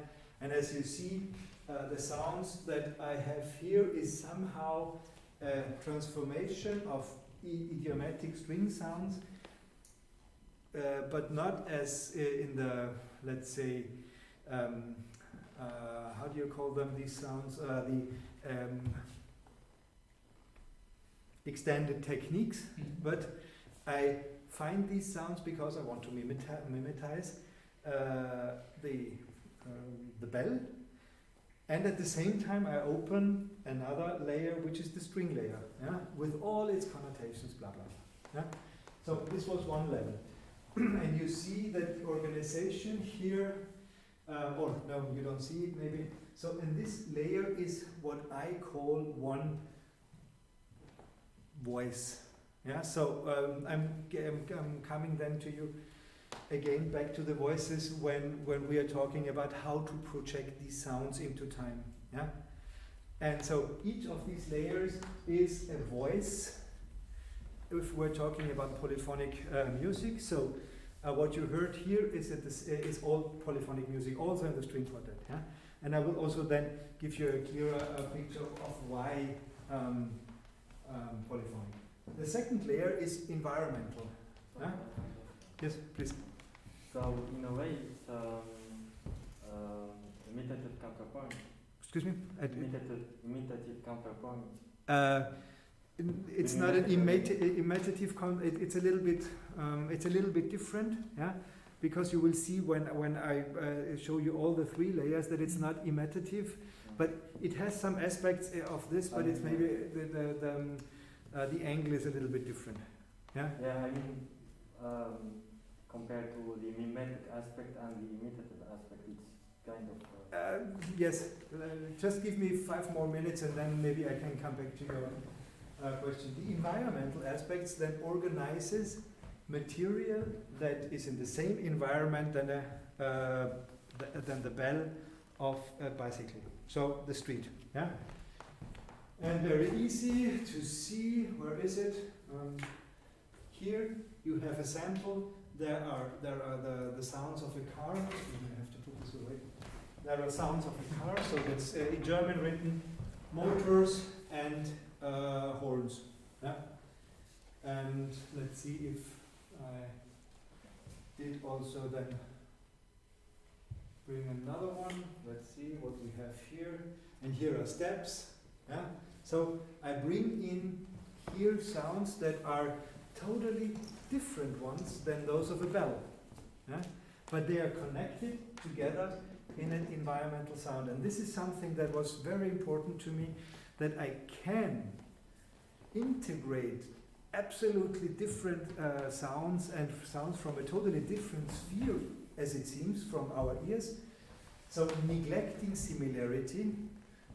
And as you see, the sounds that I have here is somehow a transformation of idiomatic string sounds, but not as in the, let's say, how do you call them, these sounds? Extended techniques, but I find these sounds because I want to mimetize the bell, and at the same time I open another layer, which is the string layer, yeah, with all its connotations, blah blah blah. Yeah? So this was one level, and you see that the organization here, or no, you don't see it maybe. So in this layer is what I call one voice. Yeah. So I'm coming then to you again, back to the voices when we are talking about how to project these sounds into time. Yeah. And so each of these layers is a voice. If we're talking about polyphonic music, so what you heard here is all polyphonic music, also in the string quartet. Yeah? And I will also then give you a clearer picture of why polyphonic. The second layer is environmental. Huh? Yes, please. So in a way, it's imitative counterpoint. Excuse me. Imitative counterpoint. It's not an imitative. It's a little bit. It's a little bit different. Yeah, because you will see when I show you all the 3 layers that it's not imitative, but it has some aspects of this. But it's maybe the angle is a little bit different. Yeah. Yeah, I mean, compared to the mimetic aspect and the imitative aspect, it's kind of. Yes. Just give me 5 more minutes, and then maybe I can come back to your question. The environmental aspects then organizes material that is in the same environment than the bell of a bicycle. So the street, yeah? And very easy to see, where is it? Here you have a sample. There are the sounds of a car. I have to put this away. There are sounds of a car, so that's in German written motors and horns. Yeah? And let's see if I did also then bring another one. Let's see what we have here. And here are steps. Yeah? So I bring in here sounds that are totally different ones than those of a bell. Yeah? But they are connected together in an environmental sound. And this is something that was very important to me, that I can integrate absolutely different sounds and sounds from a totally different sphere, as it seems, from our ears. So neglecting similarity,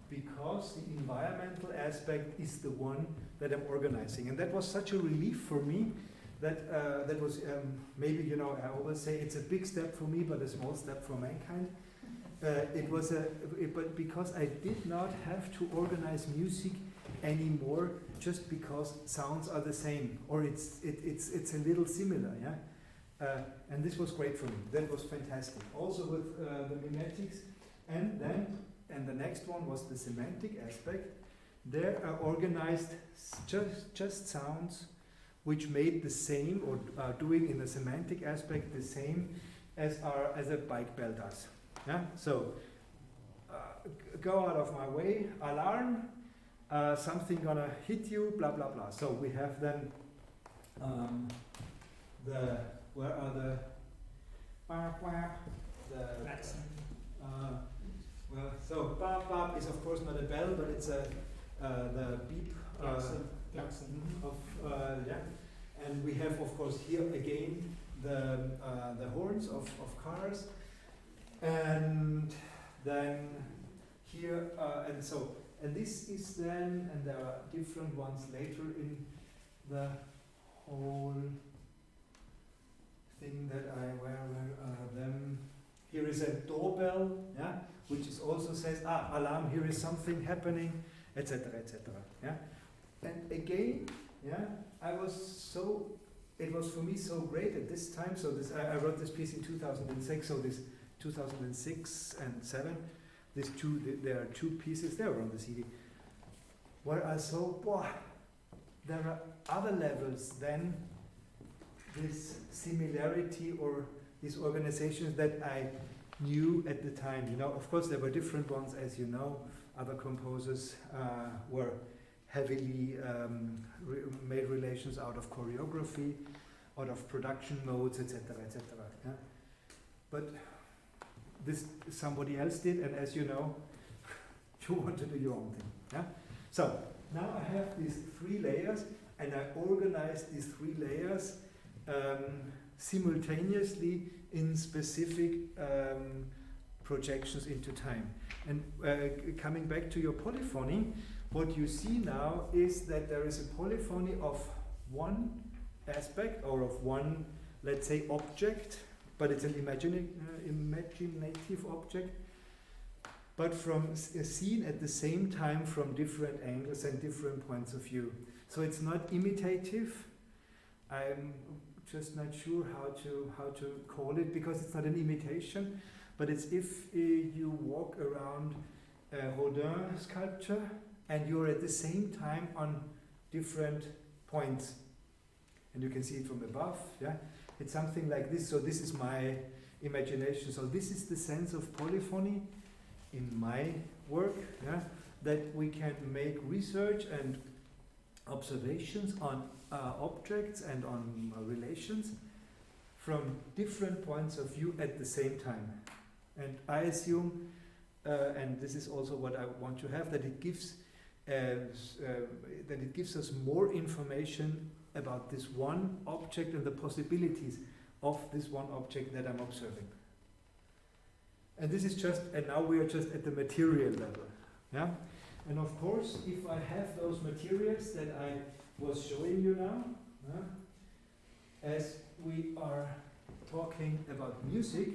because the environmental aspect is the one that I'm organizing. And that was such a relief for me that that was maybe, you know, I always say it's a big step for me, but a small step for mankind. But because I did not have to organize music anymore just because sounds are the same, or it's a little similar, yeah. And this was great for me. That was fantastic. Also with the mimetics, and the next one was the semantic aspect. There are organized just sounds which made the same, or are doing in the semantic aspect the same as a bike bell does. Yeah? So go out of my way, alarm, something gonna hit you, blah blah blah. So we have then where are the well, so bap bap is of course not a bell, but it's the beep of yeah. And we have of course here again the horns of cars, and then here and this is then, and there are different ones later in the whole thing that where are them. Here is a doorbell, yeah, which is also says, alarm, here is something happening, etc., etc. Yeah, and again, yeah, it was for me so great at this time. So this, I wrote this piece in 2006. So this 2006 and 7, there are two pieces there on the CD. Where I saw, there are other levels than this similarity or these organizations that I knew at the time. You know, of course, there were different ones, as you know. Other composers were heavily made relations out of choreography, out of production modes, etc., etc. Yeah? But this somebody else did, and as you know, you want to do your own thing. Yeah. So now I have these 3 layers, and I organize these 3 layers simultaneously in specific projections into time. And coming back to your polyphony, what you see now is that there is a polyphony of one aspect, or of one, let's say, object, but it's an imaginative object, but seen at the same time from different angles and different points of view. So it's not imitative. I'm just not sure how to call it, because it's not an imitation, but it's if you walk around a Rodin sculpture and you're at the same time on different points, and you can see it from above. Yeah, it's something like this. So this is my imagination. So this is the sense of polyphony in my work. Yeah, that we can make research and observations on objects and on relations from different points of view at the same time. And I assume, and this is also what I want to have, that it gives us more information about this one object and the possibilities of this one object that I'm observing. And this is just, and now we are just at the material level. Yeah? And of course, if I have those materials that I was showing you now, as we are talking about music,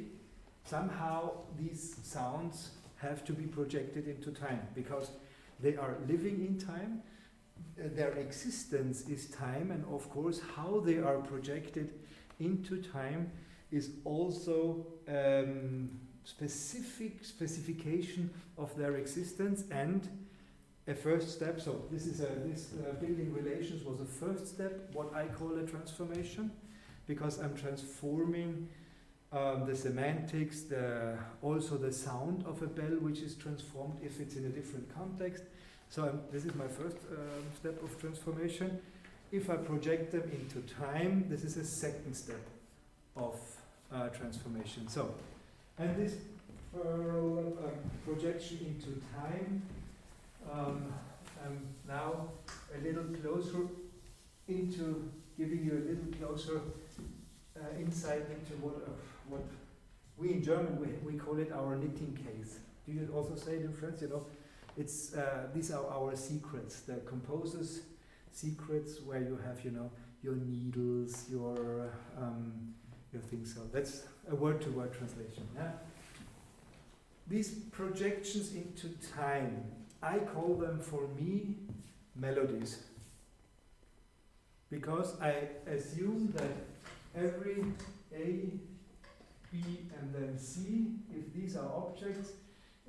somehow these sounds have to be projected into time because they are living in time. Their existence is time, and of course, how they are projected into time is also specification of their existence and a first step. So this is this building relations was a first step, what I call a transformation, because I'm transforming the semantics, also the sound of a bell, which is transformed if it's in a different context. So this is my first step of transformation. If I project them into time, this is a second step of transformation. So, and this projection into time, I'm now a little closer into giving you a little closer insight into what we in German we call it our knitting case. Do you also say it in French? You know, it's these are our secrets, the composer's secrets, where you have, you know, your needles, your things. So that's a word-to-word translation. Yeah. These projections into time, I call them for me melodies, because I assume that every A, B, and then C, if these are objects,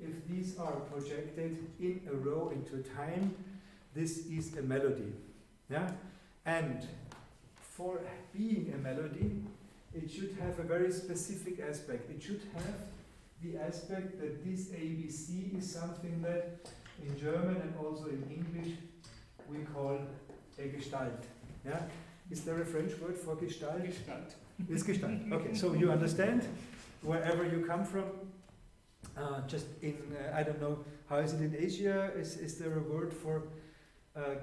if these are projected in a row into time, this is a melody. Yeah? And for being a melody, it should have a very specific aspect. It should have the aspect that this ABC is something that in German and also in English we call a Gestalt. Yeah? Is there a French word for Gestalt? Gestalt. It's Gestalt. Okay, so you understand wherever you come from. Just in, I don't know, how is it in Asia? Is there a word for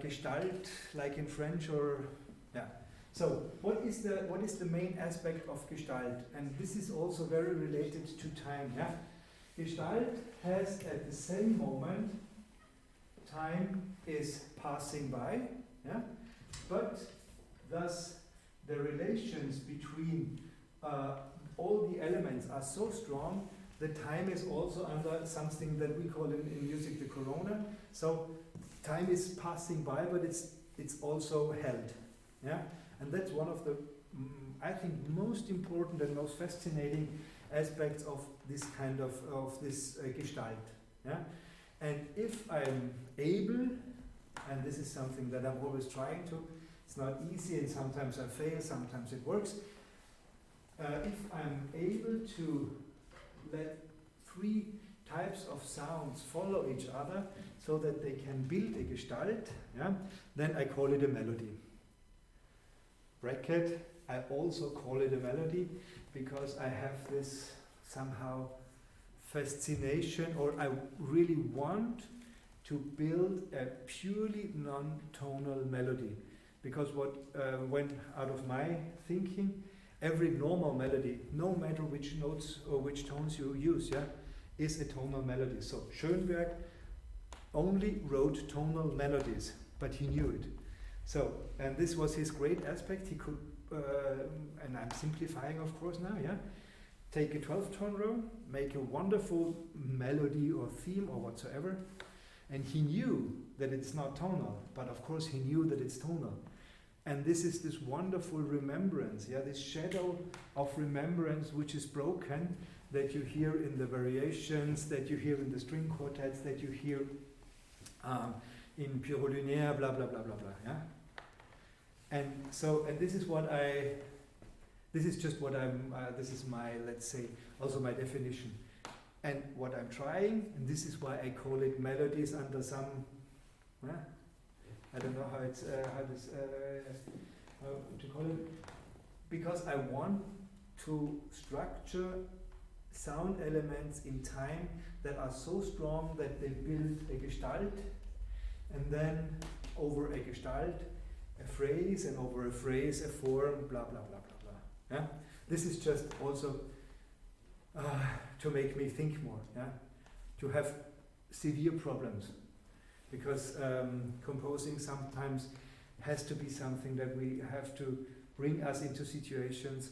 Gestalt, like in French, or yeah? So what is the main aspect of Gestalt? And this is also very related to time. Yeah, Gestalt has at the same moment time is passing by. Yeah, but thus the relations between all the elements are so strong. The time is also under something that we call in music the corona. So time is passing by, but it's also held. Yeah, and that's one of the I think most important and most fascinating aspects of this kind of this Gestalt. Yeah, and if I'm able, and this is something that I'm always trying to. It's not easy, and sometimes I fail, sometimes it works. If I'm able to let three types of sounds follow each other so that they can build a Gestalt, yeah, then I call it a melody. Bracket, I also call it a melody because I have this somehow fascination, or I really want to build a purely non-tonal melody. Because what went out of my thinking, every normal melody, no matter which notes or which tones you use, yeah, is a tonal melody. So Schoenberg only wrote tonal melodies, but he knew it. So, and this was his great aspect. He could, and I'm simplifying of course now, yeah, take a 12-tone row, make a wonderful melody or theme or whatsoever, and he knew that it's not tonal, but of course he knew that it's tonal. And this is this wonderful remembrance, yeah, this shadow of remembrance which is broken, that you hear in the variations, that you hear in the string quartets, that you hear in Pierrot Lunaire, blah, blah, blah, blah, blah, yeah? And so, and this is what this is just what this is my, let's say, also my definition. And what I'm trying, and this is why I call it melodies under some, I don't know how it's how to call it, because I want to structure sound elements in time that are so strong that they build a Gestalt, and then over a Gestalt a phrase, and over a phrase a form, blah blah blah blah blah. Yeah, this is just also to make me think more. Yeah, to have severe problems. Because composing sometimes has to be something that we have to bring us into situations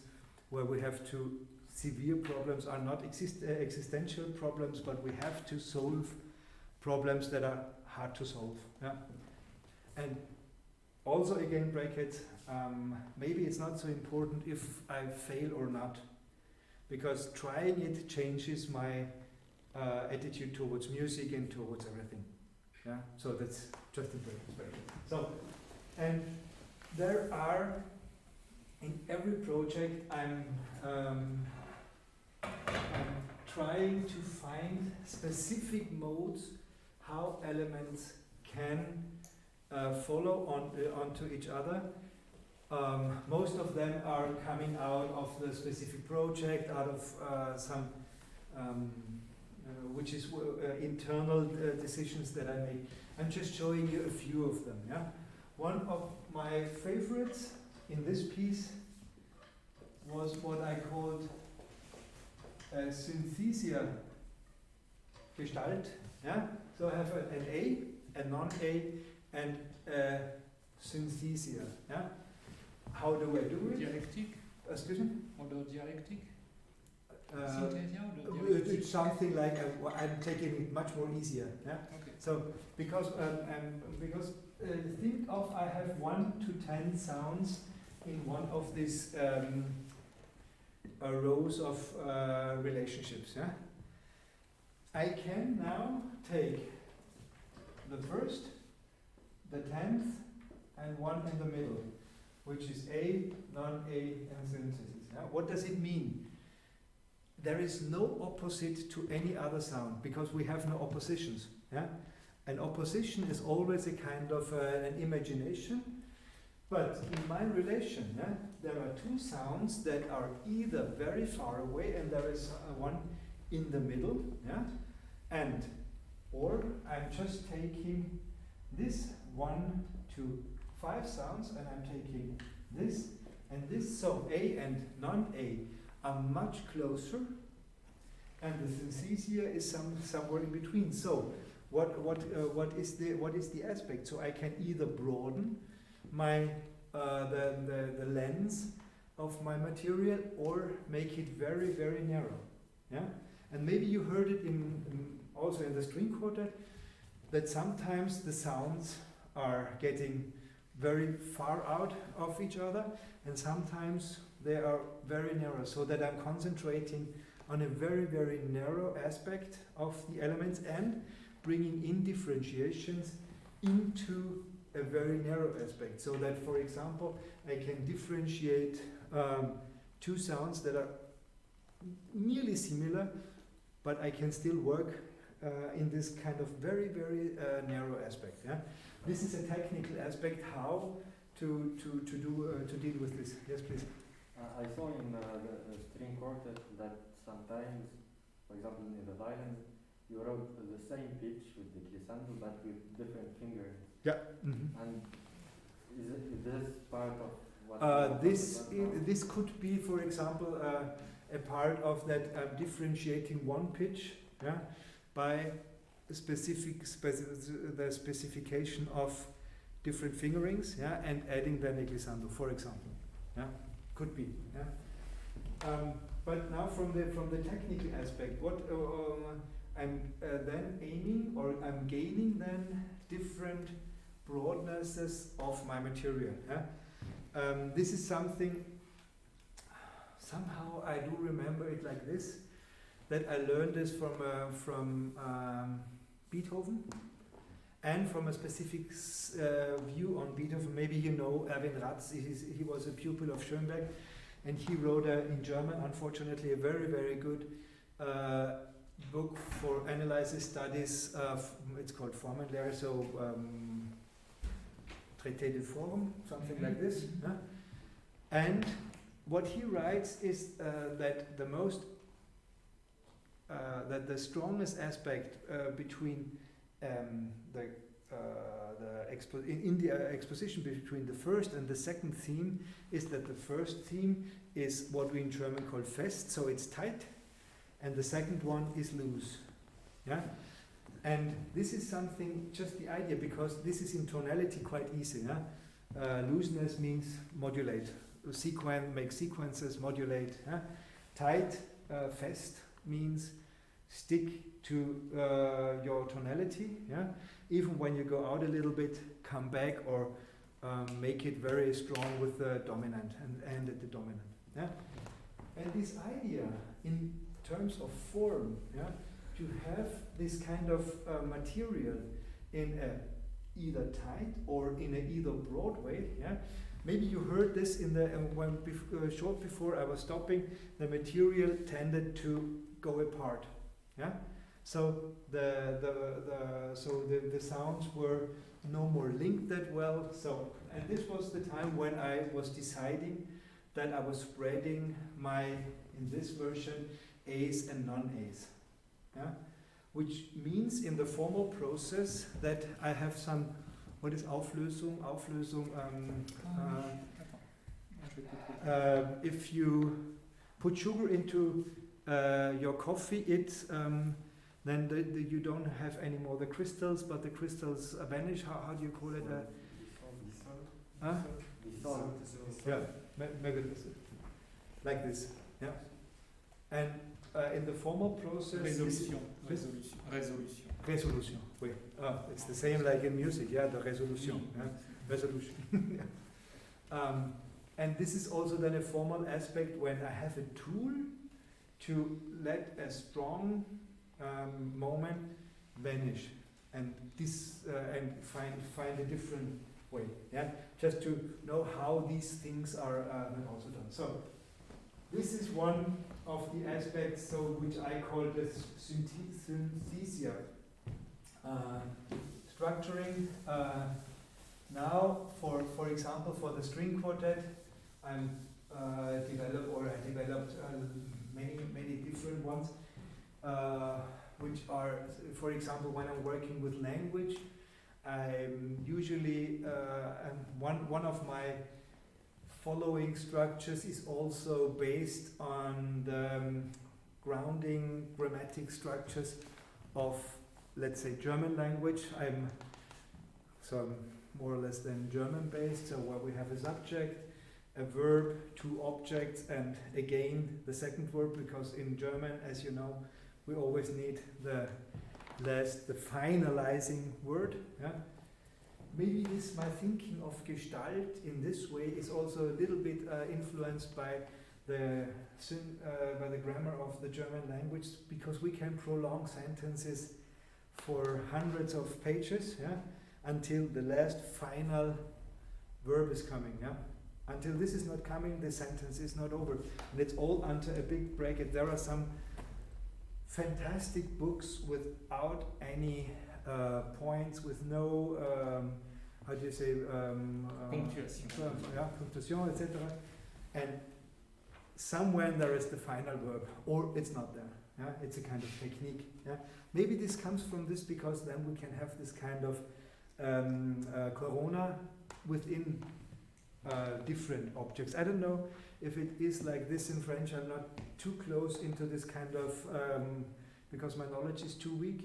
where we have to severe problems are not existential problems, but we have to solve problems that are hard to solve. Yeah? And also, again, brackets, maybe it's not so important if I fail or not, because trying it changes my attitude towards music and towards everything. Yeah, so that's just in brackets. So, and there are, in every project, I'm trying to find specific modes how elements can follow onto each other. Most of them are coming out of the specific project, out of some which is internal decisions that I make. I'm just showing you a few of them. Yeah, one of my favorites in this piece was what I called synthesia Gestalt. Yeah, so I have an A, a non-A, and synthesia. Yeah, how do I do it? Dialectic? Excuse me? Or the dialectic? Synthesia, Synthesia or the dialectic? it's something like I'm taking it much more easier. Yeah. Okay. So because think of I have 1 to 10 sounds in one of these rows of relationships. Yeah. I can now take the first, the 10th, and one in the middle, which is A, non-A, and synthesis. Yeah? What does it mean? There is no opposite to any other sound because we have no oppositions. Yeah? An opposition is always a kind of an imagination, but in my relation, yeah, there are two sounds that are either very far away and there is one in the middle, yeah, and or I'm just taking this 1 to 5 sounds and I'm taking this and this, so A and non-A are much closer, and the synthesia is somewhere in between. So what is the aspect? So I can either broaden my the lens of my material or make it very, very narrow. Yeah, and maybe you heard it also in the string quartet that sometimes the sounds are getting very far out of each other, and sometimes they are very narrow, so that I'm concentrating on a very, very narrow aspect of the elements and bringing in differentiations into a very narrow aspect, so that, for example, I can differentiate two sounds that are nearly similar, but I can still work in this kind of very, very narrow aspect. Yeah? This is a technical aspect how to deal with this. Yes, please. I saw in the string quartet that sometimes, for example, in the violin, you wrote the same pitch with the glissando, but with different fingers. Yeah. Mm-hmm. And is this part of what? This could be, for example, a part of that differentiating one pitch, yeah, by the specification of different fingerings, yeah, and adding then a glissando, for example, yeah, could be, yeah. But now from the technical aspect, what I'm then aiming, or I'm gaining then different broadnesses of my material. Yeah? This is something, somehow I do remember it like this, that I learned this from Beethoven, and from a specific view on Beethoven. Maybe you know Erwin Ratz, he was a pupil of Schoenberg, and he wrote in German, unfortunately, a very, very good book for analysis studies. It's called Formenlehre, so Traité de Form, something like this. Yeah? And what he writes is that the strongest aspect between the exposition between the first and the second theme is that the first theme is what we in German call fest, so it's tight, and the second one is loose. Yeah, and this is something, just the idea, because this is in tonality quite easy. Yeah? Looseness means modulate, make sequences, modulate. Yeah? Tight fest means stick to your tonality. Yeah, even when you go out a little bit, come back or make it very strong with the dominant and end at the dominant. Yeah, and this idea in terms of form, yeah, to have this kind of material in a either tight or in a either broad way. Yeah, maybe you heard this in the short before I was stopping. The material tended to go apart. Yeah, so the sounds were no more linked that well. So, and this was the time when I was deciding that I was spreading my, in this version, A's and non-A's. Yeah, which means in the formal process that I have some, what is Auflösung? Auflösung. If you put sugar into your coffee, then you don't have any more the crystals, but the crystals vanish. How do you call it? Yeah, maybe like this. Yeah, and in the formal process, resolution. Wait, it's the same like in music. Yeah, the resolution. Yeah? Resolution. And this is also then a formal aspect when I have a tool to let a strong moment vanish and this and find a different way. Yeah, just to know how these things are also done. So this is one of the aspects, so which I call the synthesia. Structuring. Now, for example, for the string quartet, I developed many different ones, which are, for example, when I'm working with language, I'm usually one of my following structures is also based on the grounding grammatic structures of, let's say, German language. I'm more or less then German based, so where we have a subject, a verb, two objects, and again the second verb, because in German, as you know, we always need the finalizing word. Yeah? Maybe this, my thinking of Gestalt in this way is also a little bit influenced by the grammar of the German language, because we can prolong sentences for hundreds of pages, yeah, until the last final verb is coming. Yeah? Until this is not coming, the sentence is not over. And it's all under a big bracket. There are some fantastic books without any points, with no, how do you say, punctuation, etc. And somewhere there is the final verb, or it's not there. Yeah? It's a kind of technique. Yeah? Maybe this comes from this, because then we can have this kind of corona within different objects. I don't know if it is like this in French. I'm not too close into this kind of, because my knowledge is too weak,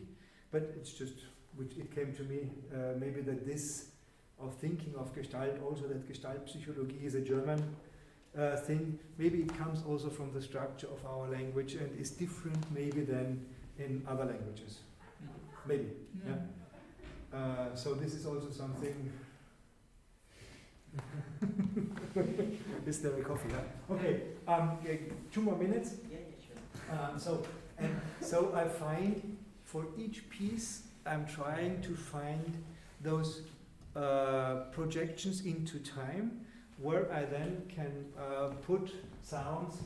but it's just, which it came to me, maybe that this of thinking of Gestalt, also that Gestaltpsychologie is a German thing. Maybe it comes also from the structure of our language and is different maybe than in other languages. Maybe. Yeah. So this is also something. Is there a coffee? Huh? Okay. 2 more minutes. Yeah, sure. So I find for each piece I'm trying to find those projections into time, where I then can put sounds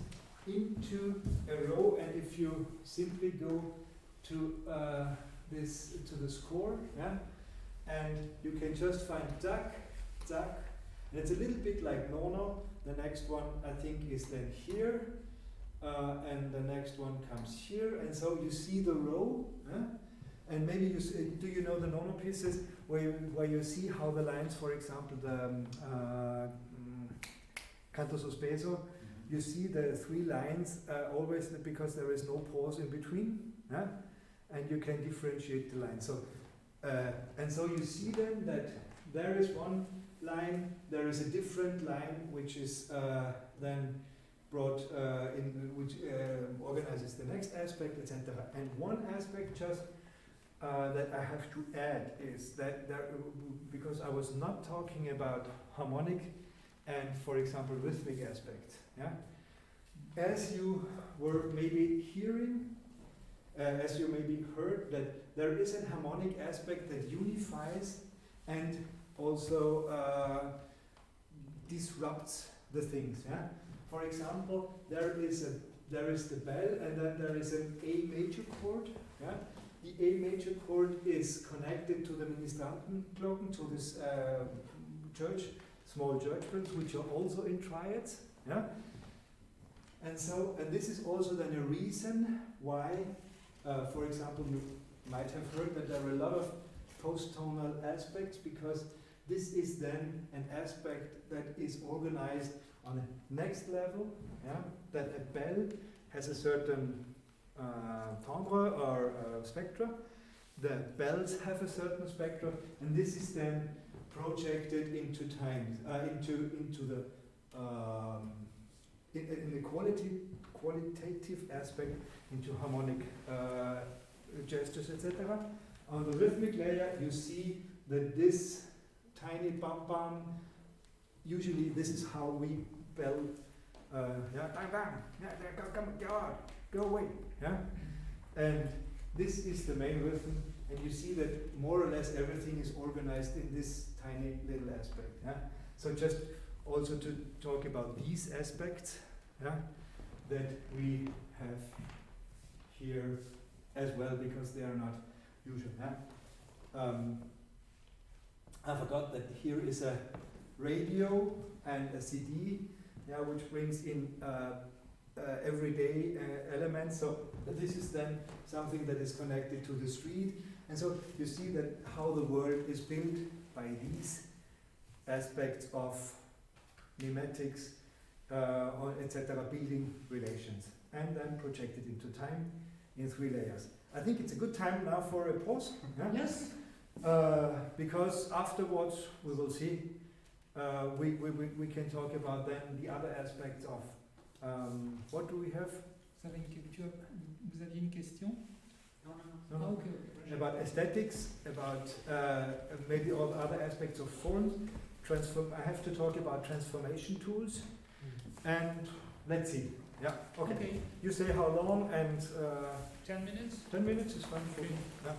into a row. And if you simply go to the score, yeah, and you can just find duck, duck. And it's a little bit like nono. The next one I think is then here, and the next one comes here, and so you see the row. And maybe you see, do you know the nono pieces where you see how the lines, for example, the canto sospeso, you see the 3 lines always, because there is no pause in between, and you can differentiate the lines. So and so you see then that there is one line, there is a different line which is then brought in, which organizes the next aspect, etc. And one aspect just that I have to add is that because I was not talking about harmonic and, for example, rhythmic aspects. Yeah, as you were maybe hearing, as you maybe heard, that there is a harmonic aspect that unifies and also disrupts the things. Yeah. For example, there is the bell, and then there is an A major chord. Yeah. The A major chord is connected to the Ministrantenglocken, to this church, small church bells, which are also in triads. Yeah. And this is also then a reason why, for example, you might have heard that there are a lot of post-tonal aspects, because this is then an aspect that is organized on a next level, yeah? That a bell has a certain timbre or spectra. The bells have a certain spectra, and this is then projected into time, into the in the qualitative aspect, into harmonic gestures, etc. On the rhythmic layer, you see that this tiny bam bam, usually this is how we bell, yeah, bam bam, yeah, go away, yeah, and this is the main rhythm, and you see that more or less everything is organized in this tiny little aspect, yeah. So just also to talk about these aspects, yeah, that we have here as well, because they are not usual, yeah. I forgot that here is a radio and a CD, yeah, which brings in everyday elements. So this is then something that is connected to the street, and so you see that how the world is built by these aspects of mimetics, etc., building relations, and then projected into time in 3 layers. I think it's a good time now for a pause. Yeah? Yes. Because afterwards we will see. We can talk about then the other aspects of what do we have? Vous aviez une question? No, no, No, no. no. Okay. About aesthetics, about maybe all other aspects of forms. I have to talk about transformation tools, and let's see. Yeah. Okay. Okay. You say how long, and 10 minutes? 10 minutes is fine for me. Okay. Yeah.